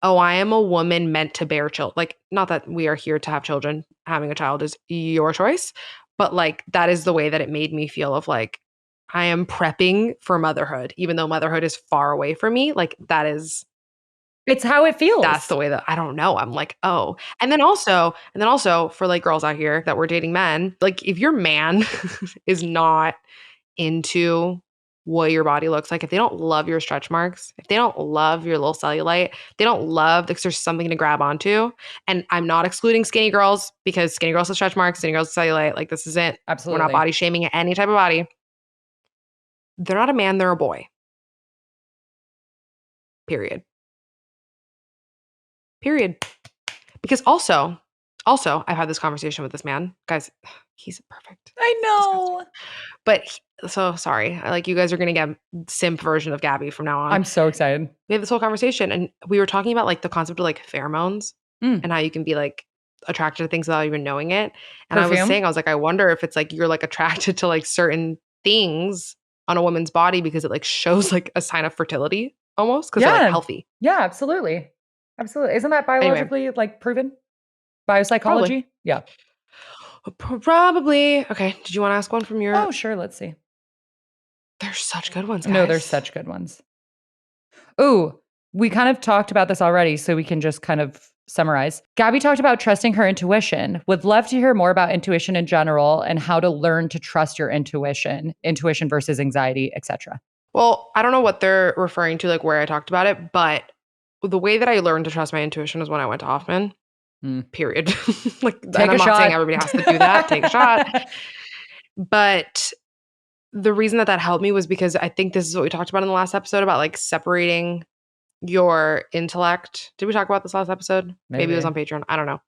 oh, I am a woman meant to bear children. Like, not that we are here to have children. Having a child is your choice, but like that is the way that it made me feel of like, I am prepping for motherhood, even though motherhood is far away from me. Like It's how it that's feels. the way that I don't know. I'm like, oh. And then also for like girls out here that were dating men, like if your man is not into what your body looks like, if they don't love your stretch marks, if they don't love your little cellulite, they don't love because there's something to grab onto. And I'm not excluding skinny girls because skinny girls have stretch marks, skinny girls have cellulite. Like this isn't, we're not Absolutely. body shaming any type of body. They're not a man, they're a boy. Period. Period. Because also, I've had this conversation with this man. Guys, he's perfect. I He's disgusting. know. But so sorry. Like you guys are gonna get simp version of Gabby from now on. I'm so excited. We had this whole conversation and we were talking about like the concept of like pheromones Mm. and how you can be like attracted to things without even knowing it. And I was Perfume? saying, I was like, I wonder if it's like you're like attracted to like certain things on a woman's body because it like shows like a sign of fertility almost because they're like Yeah. healthy. Yeah, absolutely. Absolutely. Isn't that Anyway, biologically like proven? probably. Biopsychology? Yeah. Probably. Okay. Did you want to ask one from your? Oh, sure. Let's see. There's such good ones, No, there's guys. such good ones. Ooh, we kind of talked about this already, so we can just kind of summarize. Gabby talked about trusting her intuition. Would love to hear more about intuition in general and how to learn to trust your intuition versus anxiety, etc. Well, I don't know what they're referring to, like where I talked about it, but the way that I learned to trust my intuition was when I went to Hoffman. Mm. Period. Like, and Take I'm a not saying shot. everybody has to do that. Take a shot. But the reason that that helped me was because I think this is what we talked about in the last episode about like separating your intellect. Did we talk about this last episode? Maybe it was Maybe. on Patreon. I don't know.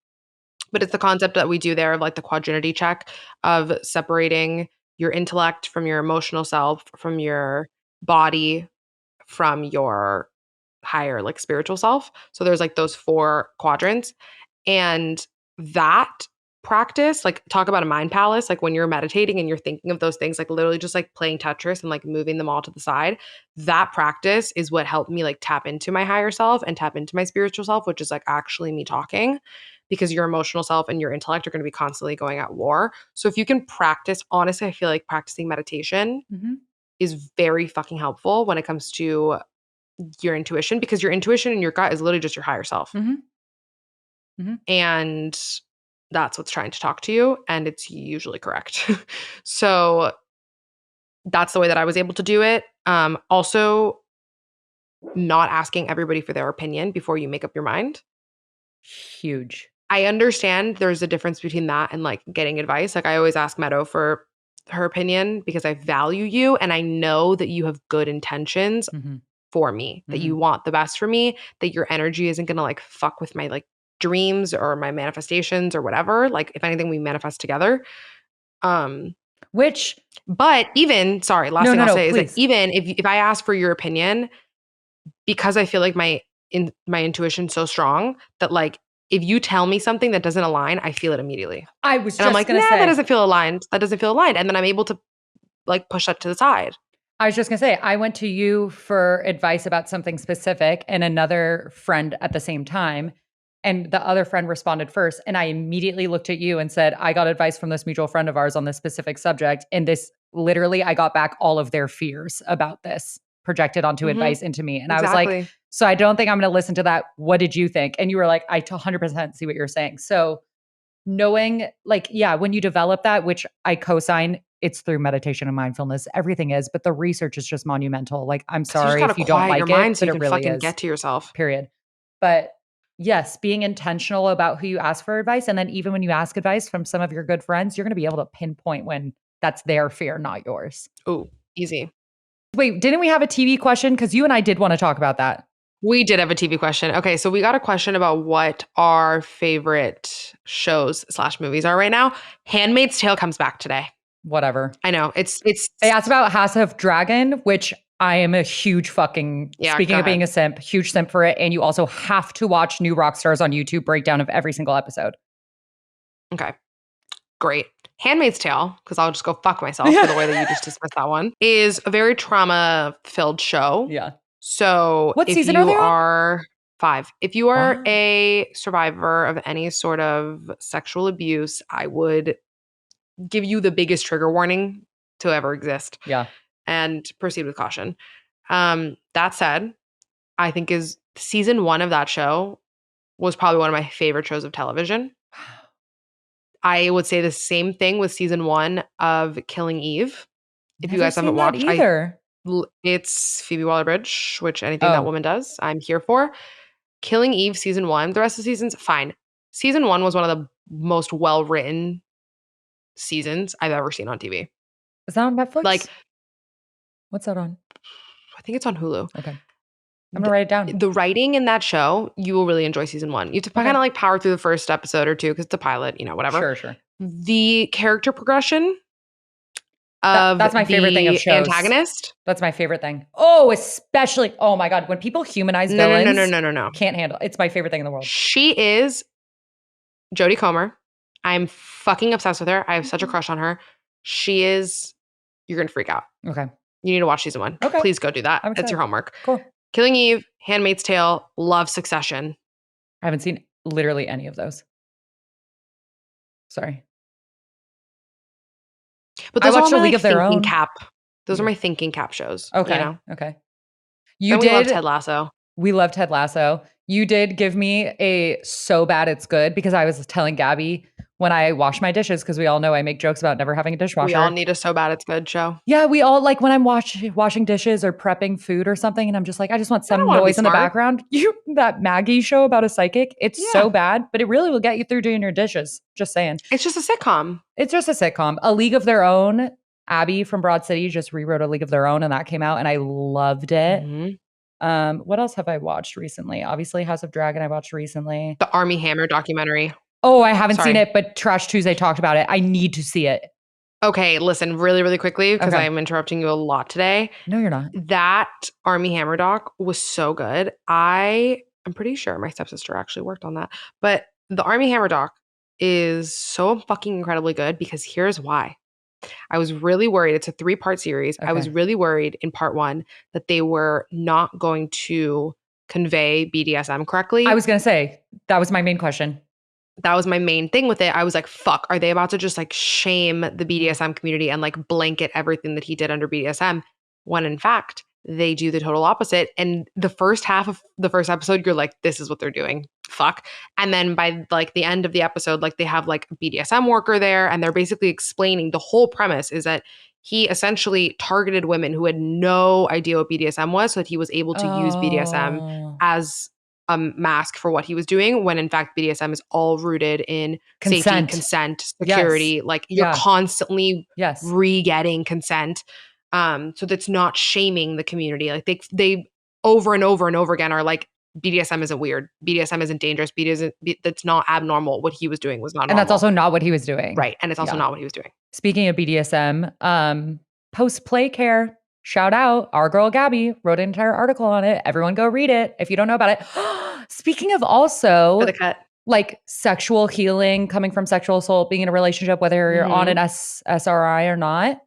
But it's the concept that we do there of like the quadrinity check of separating your intellect from your emotional self, from your body, from your higher like spiritual self. So there's like those four quadrants. And that practice, like talk about a mind palace, like when you're meditating and you're thinking of those things, like literally just like playing Tetris and like moving them all to the side. That practice is what helped me like tap into my higher self and tap into my spiritual self, which is like actually me talking because your emotional self and your intellect are going to be constantly going at war. So if you can practice, honestly, I feel like practicing meditation Mhm. is very fucking helpful when it comes to your intuition because your intuition and your gut is literally just your higher self. Mhm. Mhm. And that's what's trying to talk to you. And it's usually correct. So that's the way that I was able to do it. Also, not asking everybody for their opinion before you make up your mind. Huge. I understand there's a difference between that and like getting advice. Like I always ask Meadow for her opinion because I value you and I know that you have good intentions Mhm. for me, that you Mhm. want the best for me, that your energy isn't going to like fuck with my like dreams or my manifestations or whatever. Like if anything we manifest together. Um Which but even sorry, last no, thing no, I'll no, say is that please. even if I ask for your opinion because I feel like my intuition's so strong that like if you tell me something that doesn't align, I feel it immediately. I was And I'm just like, gonna "Nah, that say, doesn't feel aligned. That doesn't feel aligned." And then I'm able to like push that to the side. I was just gonna say, I went to you for advice about something specific and another friend at the same time. And the other friend responded first. And I immediately looked at you and said, I got advice from this mutual friend of ours on this specific subject. And this literally, I got back all of their fears about this projected onto Mhm. advice into me. And I was like, Exactly. so I don't think I'm gonna listen to that. What did you think? And you were like, I 100% see what you're saying. So knowing like yeah when you develop that, which I co-sign, it's through meditation and mindfulness, everything is, but the research is just monumental. Like I'm So you just sorry got to if you don't quiet your like it, mind so but you it can really fucking is, get to yourself. period. But yes, being intentional about who you ask for advice, and then even when you ask advice from some of your good friends, you're going to be able to pinpoint when that's their fear, not yours. Oh, easy. Wait, didn't we have a TV question? Because you and I did want to talk about that. We did have a TV question. Okay, so we got a question about what our favorite shows/movies are right now. Handmaid's Tale comes back today. Whatever. I know. It's They asked about House of Dragon, which I am a huge fucking, Yeah, speaking go of being a ahead. simp, huge simp for it. And you also have to watch New Rockstars on YouTube breakdown of every single episode. Okay. Great. Handmaid's Tale, because I'll just go fuck myself for the way that you just dismissed that one, is a very trauma-filled show. Yeah. So What if season you are they on? are 5, if you are Wow. a survivor of any sort of sexual abuse, I would give you the biggest trigger warning to ever exist Yeah. and proceed with caution. That said, I think is season 1 of that show was probably one of my favorite shows of television. I would say the same thing with season 1 of Killing Eve. If you Never guys haven't seen that watched, either. it's Phoebe Waller-Bridge, which anything that Oh, woman does, I'm here for. Killing Eve season 1, the rest of the seasons, fine. Season 1 was one of the most well-written seasons I've ever seen on TV. is that on Netflix? Like, What's that on? I think it's on Hulu. Okay. I'm gonna write it down. The writing in that show, you will really enjoy season 1. You have to Okay. kind of like power through the first episode or 2 because it's a pilot, whatever. Sure. The character progression of That's my favorite thing of the shows. antagonist. That's my favorite thing. Oh, especially, oh my God, when people humanize No, villains, no. can't handle. It's my favorite thing in the world. She is Jodie Comer. I'm fucking obsessed with her. I have such a crush on her. She is, you're going to freak out. Okay. You need to watch season 1. Okay. Please go do that. I'm It's your excited. homework. Cool. Killing Eve, Handmaid's Tale, love Succession. I haven't seen literally any of those. Sorry. But I those are watched all A my League like of Their thinking Own. cap. Those are Yeah. my thinking cap shows. Okay. Okay. You Then we love did. Ted Lasso. We love Ted Lasso. You did give me a so bad it's good because I was telling Gabby when I wash my dishes, because we all know I make jokes about never having a dishwasher. We all need a So Bad It's Good show. Yeah, we all like when I'm washing dishes or prepping food or something, and I'm just like, I just want some wanna be noise in the smart. background. That Maggie show about a psychic, it's Yeah. so bad, but it really will get you through doing your dishes. Just saying. It's just a sitcom. It's just a sitcom. A League of Their Own. Abby from Broad City just rewrote A League of Their Own, and that came out, and I loved it. Mhm. What else have I watched recently? Obviously, House of Dragon I watched recently. The Army Hammer documentary. Oh, I haven't seen Sorry. it, but Trash Tuesday talked about it. I need to see it. Okay, listen, really, really quickly, because Okay. I'm interrupting you a lot today. No, you're not. That Army Hammer doc was so good. I'm pretty sure my stepsister actually worked on that. But the Army Hammer doc is so fucking incredibly good because here's why. I was really worried. It's a 3-part series. I was Okay. really worried in part 1 that they were not going to convey BDSM correctly. I was going to say, that was my main question. That was my main thing with it. I was like, fuck, are they about to just like shame the BDSM community and like blanket everything that he did under BDSM? When in fact, they do the total opposite. And the first half of the first episode, you're like, this is what they're doing. Fuck. And then by like the end of the episode, like they have like a BDSM worker there and they're basically explaining the whole premise is that he essentially targeted women who had no idea what BDSM was so that he was able to use BDSM Oh. as a mask for what he was doing when in fact BDSM is all rooted in safety, Consent. consent, security. Yes. Like you're Yeah. constantly Yes. re-getting consent. So that's not shaming the community. Like they over and over and over again are like, BDSM isn't weird. BDSM isn't dangerous. That's not abnormal. What he was doing was not normal. And that's also not what he was doing. right. And it's also Yeah. not what he was doing. Speaking of BDSM, post-play care, shout out, our girl Gabby wrote an entire article on it. Everyone go read it if you don't know about it. Speaking of also For the cut. like sexual healing, coming from sexual assault, being in a relationship, whether you're on an SSRI or not.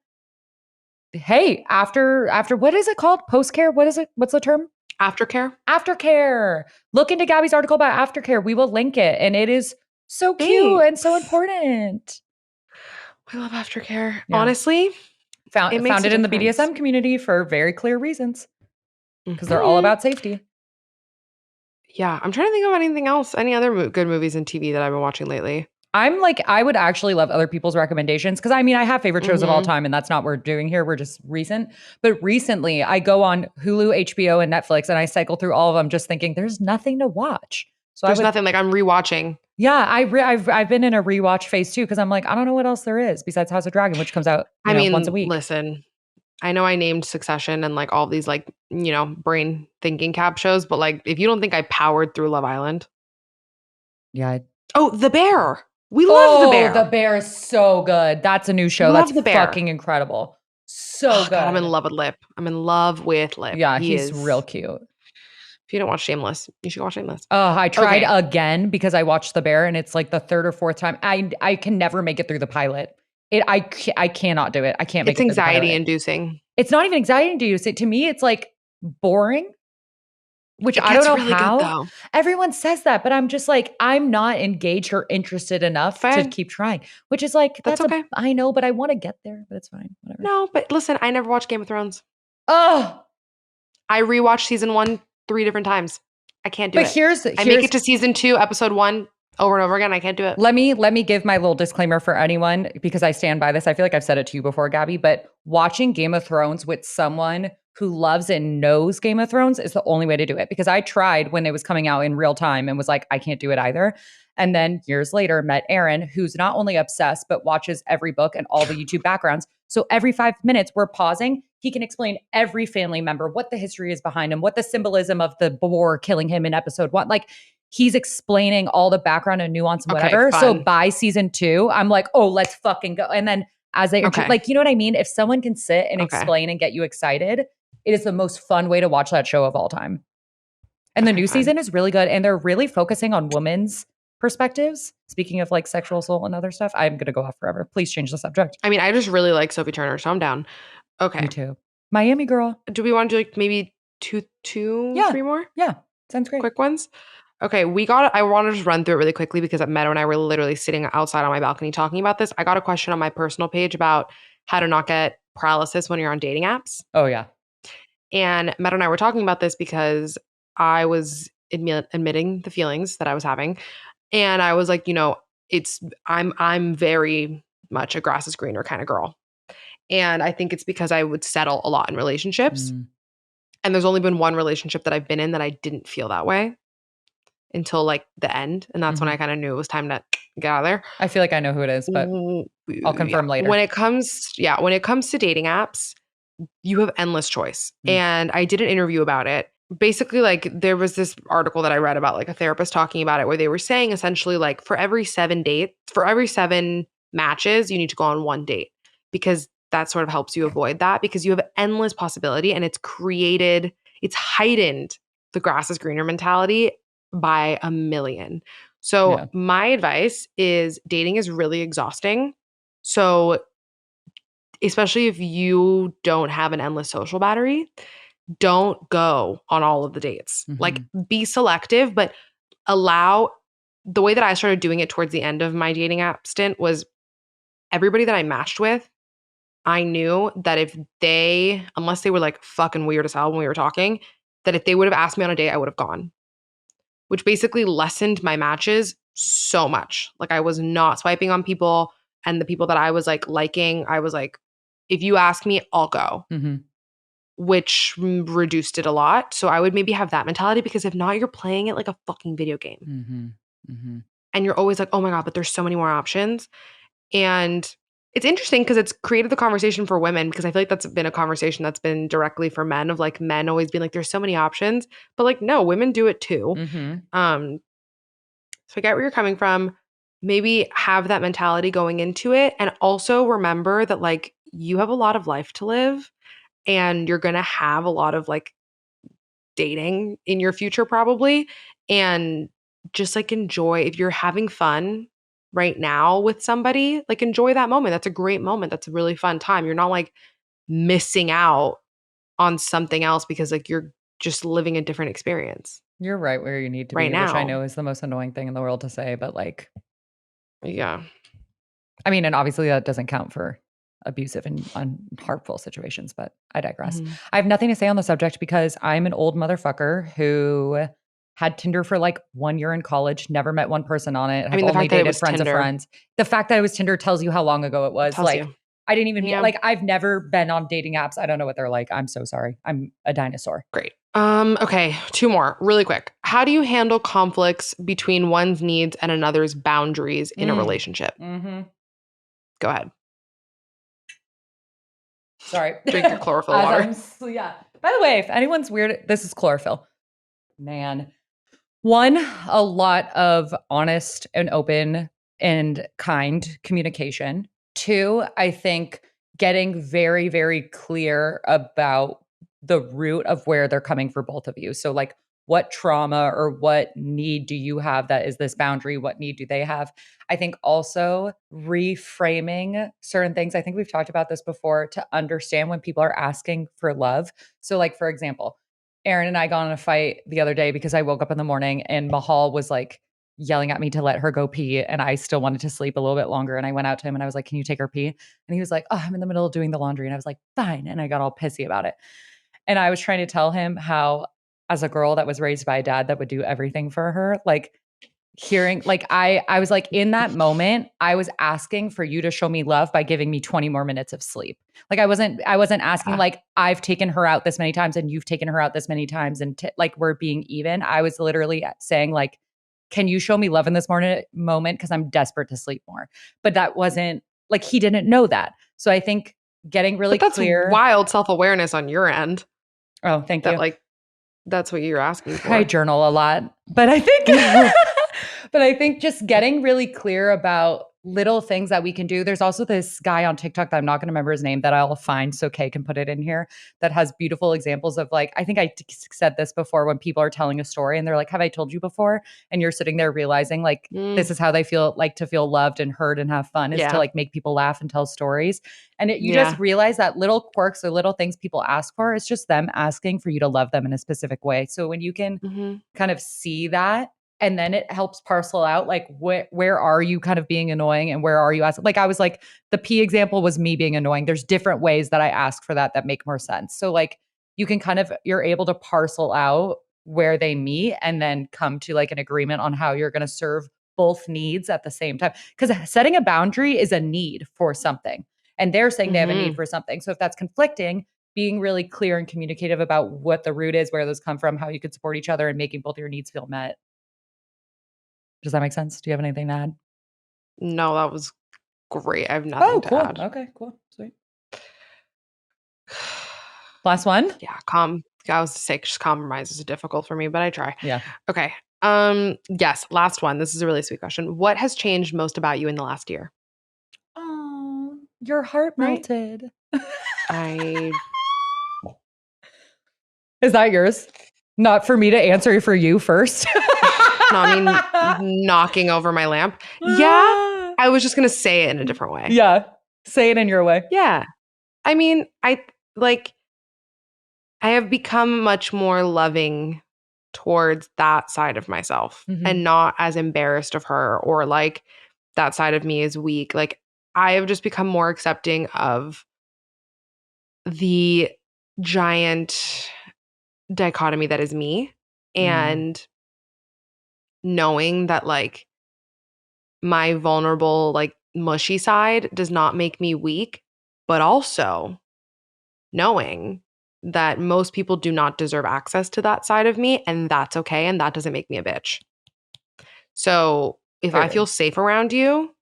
Hey, after what is it called? Post-care? What is it? What's the term? Aftercare. Aftercare. Look into Gabby's article about aftercare. We will link it. And it is so cute and so important. I love aftercare. Yeah. Honestly, it makes Founded a in the difference. BDSM community for very clear reasons. Because they're all about safety. Yeah, I'm trying to think of anything else, any other good movies and TV that I've been watching lately. I'm like, I would actually love other people's recommendations because I mean, I have favorite shows of all Mhm. time, and that's not what we're doing here. We're just recent. But recently, I go on Hulu, HBO, and Netflix, and I cycle through all of them, just thinking there's nothing to watch. So There's nothing like I'm rewatching. Yeah, I've been in a rewatch phase too because I'm like, I don't know what else there is besides House of Dragon, which comes out once a week. Listen, I know I named Succession and like all these like, brain thinking cap shows, but like if you don't think I powered through Love Island. Yeah. Oh, The Bear. We love The Oh, The Bear. Bear is so good. That's a new show. That's Love The Bear. fucking incredible. So Oh God, I'm in good. love with Lip. I'm in love with Lip. Yeah, He he's real is. cute. If you don't watch Shameless, you should watch Shameless. I tried Okay. again because I watched The Bear and it's like the third or fourth time. I can never make it through the pilot. I cannot do it. I can't make It's it through the anxiety pilot. inducing. It's not even anxiety inducing. To me, it's like boring, which It I don't gets know really good how. though. Everyone says that, but I'm just like, I'm not engaged or interested enough to Fine. keep trying, which is like, That's okay. I know, but I want to get there, but it's fine. Whatever. No, but listen, I never watched Game of Thrones. Oh, I rewatched season 1 3 different times. I can't do but it. here's I make it to season 2, episode 1 over and over again. I can't do it. let me give my little disclaimer for anyone because I stand by this. I feel like I've said it to you before, Gabby, but watching Game of Thrones with someone who loves and knows Game of Thrones is the only way to do it because I tried when it was coming out in real time and was like, I can't do it either. And then years later, met Aaron, who's not only obsessed, but watches every book and all the YouTube backgrounds. So every 5 minutes, we're pausing. He can explain every family member, what the history is behind him, what the symbolism of the boar killing him in episode 1. Like, he's explaining all the background and nuance and Okay, whatever. So fun. by season 2, I'm like, oh, let's fucking go. And then as they, Okay. like, you know what I mean? If someone can sit and Okay. explain and get you excited, it is the most fun way to watch that show of all time. And the Okay, new fine. season is really good. And they're really focusing on women's perspectives. Speaking of like sexual assault and other stuff, I'm going to go off forever. Please change the subject. I mean, I just really like Sophie Turner, so I'm down. Okay. Me too. Miami girl. Do we want to do like maybe two, Yeah. 3 more? Yeah. Sounds great. Quick ones? Okay, I want to just run through it really quickly because Meadow and I were literally sitting outside on my balcony talking about this. I got a question on my personal page about how to not get paralysis when you're on dating apps. Oh, yeah. And Meadow and I were talking about this because I was admitting the feelings that I was having. And I was like, I'm very much a grass is greener kind of girl. And I think it's because I would settle a lot in relationships. And there's only been one relationship that I've been in that I didn't feel that way until like the end. And that's when I kind of knew it was time to get out of there. I feel like I know who it is, but I'll confirm later. When it comes to dating apps, you have endless choice. And I did an interview about it. Basically, like there was this article that I read about like a therapist talking about it where they were saying essentially like for every 7 matches, you need to go on 1 date because that sort of helps you avoid that because you have endless possibility and it's heightened the grass is greener mentality by a million. So my advice is dating is really exhausting. So especially if you don't have an endless social battery, don't go on all of the dates. Like be selective, but allow the way that I started doing it towards the end of my dating app stint was everybody that I matched with, I knew that unless they were like fucking weird as hell when we were talking, that if they would have asked me on a date, I would have gone, which basically lessened my matches so much. Like I was not swiping on people and the people that I was like liking, I was like, if you ask me, I'll go, which reduced it a lot. So I would maybe have that mentality because if not, you're playing it like a fucking video game. And you're always like, oh my God, but there's so many more options. And it's interesting because it's created the conversation for women because I feel like that's been a conversation that's been directly for men of like men always being like, there's so many options, but like, no, women do it too. So I get where you're coming from. Maybe have that mentality going into it. And also remember that like you have a lot of life to live and you're going to have a lot of like dating in your future probably. And just like enjoy if you're having fun right now with somebody, like enjoy that moment. That's a great moment. That's a really fun time. You're not like missing out on something else because like you're just living a different experience. You're right where you need to right be, which I now. know is the most annoying thing in the world to say, but like, Yeah. I mean, and obviously that doesn't count for abusive and harmful situations, but I digress. I have nothing to say on the subject because I'm an old motherfucker who had Tinder for like 1 year in college, never met one person on it. Have only dated friends of friends. The fact that it was Tinder tells you how long ago it was. Like, I didn't even like, I've never been on dating apps. I don't know what they're like. I'm so sorry. I'm a dinosaur. Great. Okay, 2 more really quick. How do you handle conflicts between one's needs and another's boundaries in a relationship? Go ahead. Sorry. Drink your chlorophyll As water. yeah. By the way, if anyone's weird, this is chlorophyll. Man. One, a lot of honest and open and kind communication. Two, I think getting very, very clear about the root of where they're coming for both of you. So, like, what trauma or what need do you have that is this boundary? What need do they have? I think also reframing certain things. I think we've talked about this before to understand when people are asking for love. So, like, for example, Aaron and I got in a fight the other day because I woke up in the morning and Mahal was like yelling at me to let her go pee. And I still wanted to sleep a little bit longer. And I went out to him and I was like, "Can you take her pee?" And he was like, "Oh, I'm in the middle of doing the laundry." And I was like, "Fine." And I got all pissy about it. And I was trying to tell him how, as a girl that was raised by a dad that would do everything for her, like, hearing like I was like, in that moment I was asking for you to show me love by giving me 20 more minutes of sleep. Like I wasn't asking Yeah. like, I've taken her out this many times and you've taken her out this many times and like we're being even. I was literally saying like, can you show me love in this moment because I'm desperate to sleep more. But that wasn't like, he didn't know that. So I think getting really But that's clear. wild self-awareness on your end. Oh, thank That you. like that's what you're asking I for. journal a lot, but I think but I think just getting really clear about little things that we can do. There's also this guy on TikTok that I'm not going to remember his name that I'll find so Kay can put it in here that has beautiful examples of like, I think said this before when people are telling a story and they're like, "Have I told you before?" And you're sitting there realizing like this Mm, is how they feel like to feel loved and heard and have fun is to yeah. like make people laugh and tell stories. And you just Yeah. realize that little quirks or little things people ask for, it's just them asking for you to love them in a specific way. So when you can Hmm. kind of see that and then it helps parcel out like where are you kind of being annoying and where are you asking, like I was like the P example was me being annoying. There's different ways that I ask for that make more sense. So like you can kind of you're able to parcel out where they meet and then come to like an agreement on how you're going to serve both needs at the same time, because setting a boundary is a need for something and they're saying they have a need Hmm. for something. So if that's conflicting, being really clear and communicative about what the root is, where those come from, how you could support each other and making both your needs feel met. Does that make sense? Do you have anything to add? No, that was great. I have nothing Oh, to cool. add. Okay, cool. Sweet. Last one? Yeah, I was sick. Just compromise is difficult for me, but I try. Yeah. Okay. Yes, last one. This is a really sweet question. What has changed most about you in the last year? Oh, your heart Right? melted. I Is that yours? Not for me to answer for you first. no, I mean knocking over my lamp. Yeah, I was just gonna say it in a different way. Yeah. Say it in your way. Yeah. I mean, like I have become much more loving towards that side of myself Mhm. and not as embarrassed of her or like that side of me is weak. Like I have just become more accepting of the giant dichotomy that is me Mm. and knowing that like my vulnerable like mushy side does not make me weak, but also knowing that most people do not deserve access to that side of me and that's okay and that doesn't make me a bitch. So, if I feel Period. safe around you,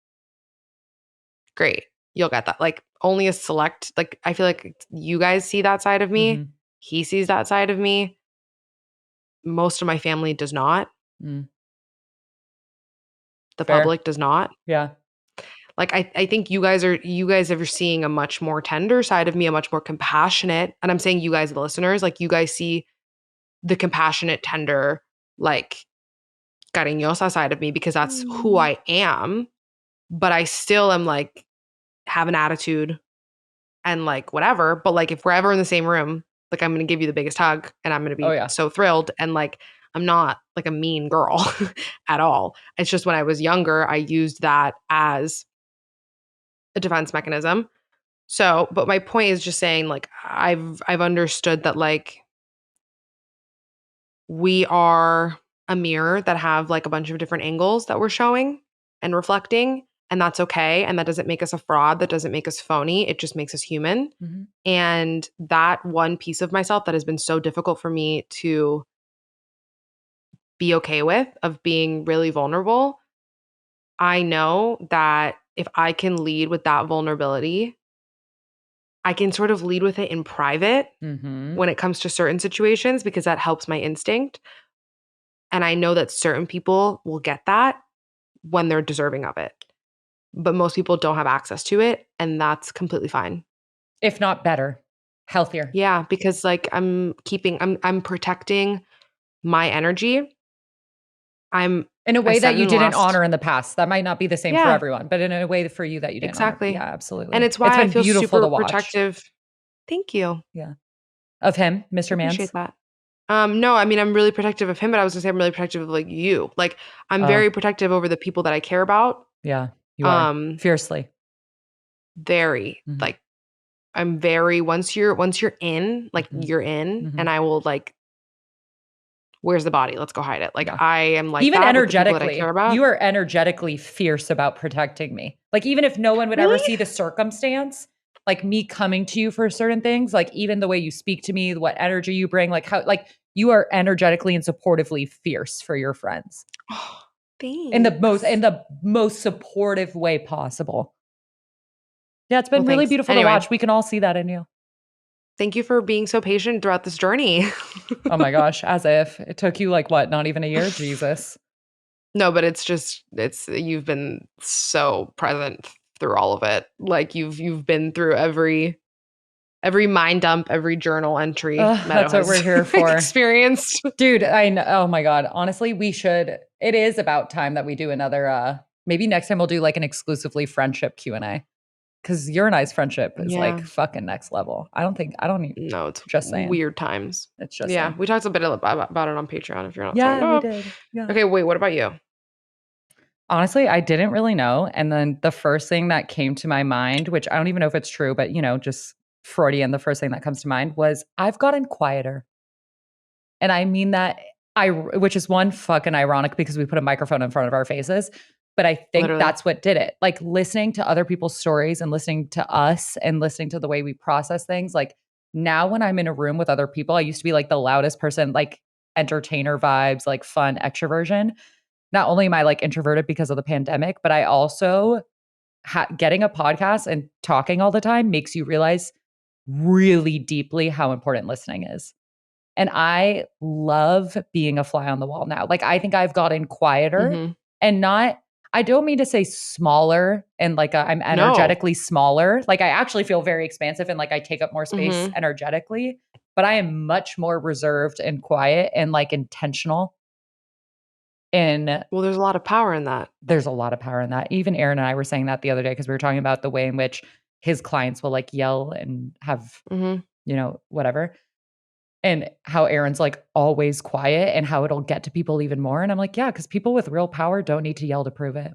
great. You'll get that. Like only a select like I feel like you guys see that side of me. Mhm. He sees that side of me. Most of my family does not. Mm. The Fair. public does not. Yeah. Like I think you guys are seeing a much more tender side of me, a much more compassionate. And I'm saying you guys the listeners, like you guys see the compassionate, tender, like cariñosa side of me because that's who Mm. I am. But I still am like have an attitude and like whatever. But like if we're ever in the same room, like I'm gonna give you the biggest hug and I'm gonna Oh, be yeah. so thrilled. And like I'm not like a mean girl at all. It's just when I was younger, I used that as a defense mechanism. So, but my point is just saying like I've understood that like we are a mirror that have like a bunch of different angles that we're showing and reflecting and that's okay and that doesn't make us a fraud, that doesn't make us phony, it just makes us human. Mhm. And that one piece of myself that has been so difficult for me to be okay with, of being really vulnerable, I know that if I can lead with that vulnerability, I can sort of lead with it in private Mm-hmm. when it comes to certain situations because that helps my instinct. And I know that certain people will get that when they're deserving of it. But most people don't have access to it, and that's completely fine. If not better, healthier. Yeah, because like I'm protecting my energy. In a I way said that it you in the didn't last honor in the past. That might not be the same for Yeah, everyone, but in a way for you that you didn't honor. Yeah, exactly. And absolutely. it's It's why I been feel beautiful to super watch. protective. Thank you. Yeah. Of him, I Mr. Mans. appreciate that. No, I mean I'm really protective of him, but I was gonna say I'm really protective of like you. Like I'm Oh, very protective over the people that I care about. yeah, you are. Um, Fiercely. very Hmm. like I'm very once you're in, like Hmm. you're in, Hmm. and I will like, where's the body? Let's go hide it. Like Yeah. I am like Even that with the people that I care energetically, about. you are energetically fierce about protecting me. Like, even if no one would ever Really? see the circumstance, like me coming to you for certain things, like even the way you speak to me, what energy you bring, like how, like you are energetically and supportively fierce for your friends Oh, in thanks. the most supportive way possible. Yeah, it's Well, been really thanks. beautiful to Anyway, watch. We can all see that in you. thank you for being so patient throughout this journey. Oh my gosh, as if it took you like what, not even a year? Jesus. No, but it's you've been so present through all of it. Like you've been through every mind dump, every journal entry Ugh, Meadow that's what we're has here for. experienced. Dude, I know. Oh my God. Honestly, we should. It is about time that we do another maybe next time we'll do like an exclusively friendship Q&A. Cause your and I's friendship is Yeah. like fucking next level. I don't need No, it's just saying. weird times. It's just Yeah, saying. we talked a bit about it on Patreon if you're not signed Yeah, we up. did. Yeah. Okay, wait, what about you? Honestly, I didn't really know. And then the first thing that came to my mind, which I don't even know if it's true, but just Freudian, the first thing that comes to mind was I've gotten quieter. And I mean that which is one fucking ironic because we put a microphone in front of our faces. But I think Literally. that's what did it. Like listening to other people's stories and listening to us and listening to the way we process things. Like now when I'm in a room with other people, I used to be like the loudest person, like entertainer vibes, like fun extroversion. Not only am I like introverted because of the pandemic, but I also getting a podcast and talking all the time makes you realize really deeply how important listening is. And I love being a fly on the wall now. Like, I think I've gotten quieter Mm-hmm. and not, I don't mean to say smaller and like I'm No. energetically smaller. Like, I actually feel very expansive and like I take up more space Mm-hmm. energetically, but I am much more reserved and quiet and like intentional. And Well, there's a lot of power in that. there's a lot of power in that. Even Aaron and I were saying that the other day because we were talking about the way in which his clients will like yell and have, Mm-hmm. whatever. And how Aaron's like always quiet and how it'll get to people even more. And I'm like, yeah, because people with real power don't need to yell to prove it.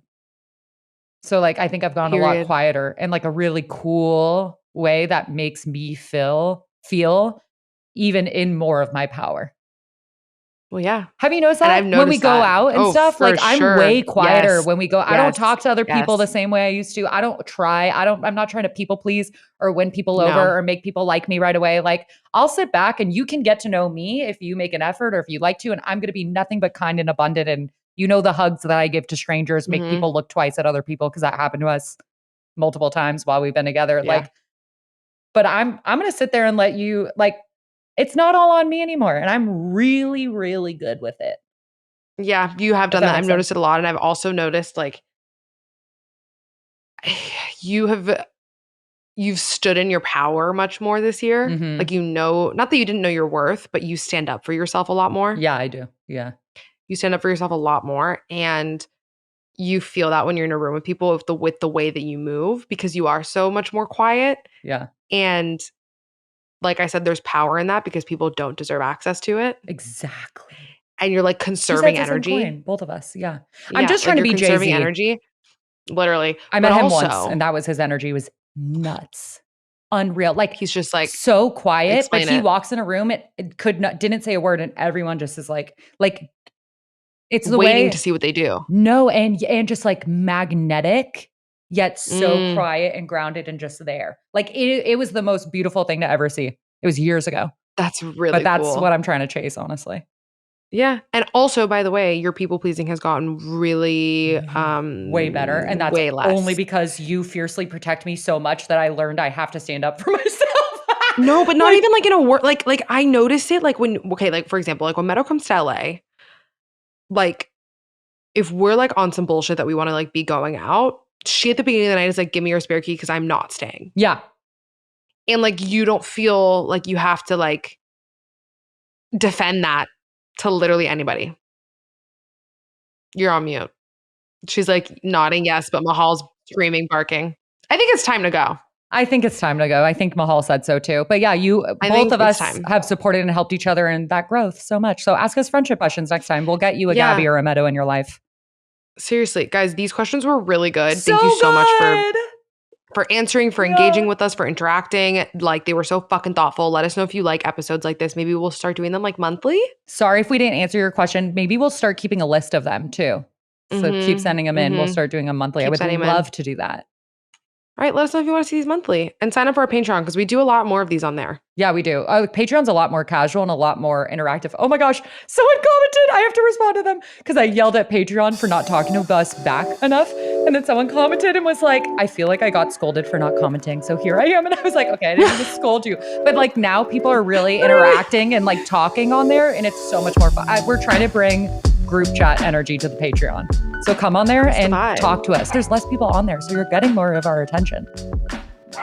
So like I think I've gone a lot Period. quieter in like a really cool way that makes me feel even in more of my power. Well, yeah. Have you noticed And that I've when we noticed go that. out and Oh, stuff? Like for I'm sure. way quieter Yes. when we go. I don't Yes. talk to other people the Yes. same way I used to. I don't try. I'm not trying to people please or win people No. over or make people like me right away. Like I'll sit back and you can get to know me if you make an effort or if you like to. And I'm going to be nothing but kind and abundant. And the hugs that I give to strangers make Mm-hmm. people look twice at other people because that happened to us multiple times while we've been together. Yeah. Like, but I'm going to sit there and let you like, it's not all on me anymore. And I'm really, really good with it. Yeah, you have If done that that. I've makes sense. noticed it a lot. And I've also noticed like you have you've stood in your power much more this year. Hmm. Like not that you didn't know your worth, but you stand up for yourself a lot more. Yeah, I do. Yeah. You stand up for yourself a lot more. And you feel that when you're in a room with people with the way that you move because you are so much more quiet. Yeah. And like I said, there's power in that because people don't deserve access to it. Exactly. And you're like Two conserving sides of the same energy. coin, both of us. Yeah. I'm Yeah, just trying like to you're be conserving Jay-Z. energy, literally. I But met him once also, and that was his energy was nuts. Unreal. Like he's just like, so quiet, but explain he it. walks in a room, it could not didn't say a word and everyone just is like it's the Waiting to way see what they do. no and just like magnetic yet so Mm, quiet and grounded and just there. Like it was the most beautiful thing to ever see. It was years ago. that's But really that's cool. what I'm trying to chase, honestly. Yeah. And also, by the way, your people pleasing has gotten really way better. And that's way less. only because you fiercely protect me so much that I learned I have to stand up for myself. No, but not Like- even like in a word. Like I noticed it like when like for example, like when Meadow comes to LA, like if we're like on some bullshit that we want to like be going out, she at the beginning of the night is like, give me your spare key because I'm not staying. Yeah. And like you don't feel like you have to like defend that to literally anybody. You're on mute. She's like nodding yes, but Mahal's screaming, barking. I think it's time to go. I think it's time to go. I think Mahal said so too. But yeah, I both think of it's us time. have supported and helped each other in that growth so much. So ask us friendship questions next time. We'll get you a Yeah. Gabby or a Meadow in your life. Seriously, guys, these questions were really good. So Thank you so much good. for answering, for Yeah. engaging with us, for interacting. Like they were so fucking thoughtful. Let us know if you like episodes like this. Maybe we'll start doing them like monthly. Sorry if we didn't answer your question. Maybe we'll start keeping a list of them too. So keep sending them in. We'll start doing them monthly. I would love to do that. All right, let us know if you want to see these monthly and sign up for our Patreon because we do a lot more of these on there. Yeah, we do. Patreon's a lot more casual and a lot more interactive. Oh my gosh, someone commented. I have to respond to them because I yelled at Patreon for not talking to us back enough. And then someone commented and was like, I feel like I got scolded for not commenting. So here I am. And I was like, okay, I didn't even scold you. But like now people are really interacting and like talking on there. And it's so much more fun. We're trying to bring group chat energy to the Patreon. So come on there and talk to us. There's less people on there. So you're getting more of our attention.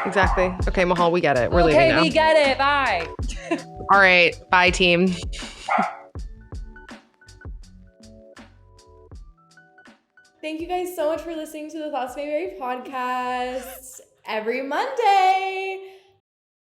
Exactly. Okay, Mahal, we get it. We're leaving now. Okay, we get it. Bye. All right. Bye, team. Thank you guys so much for listening to the Thoughts May Vary podcast every Monday.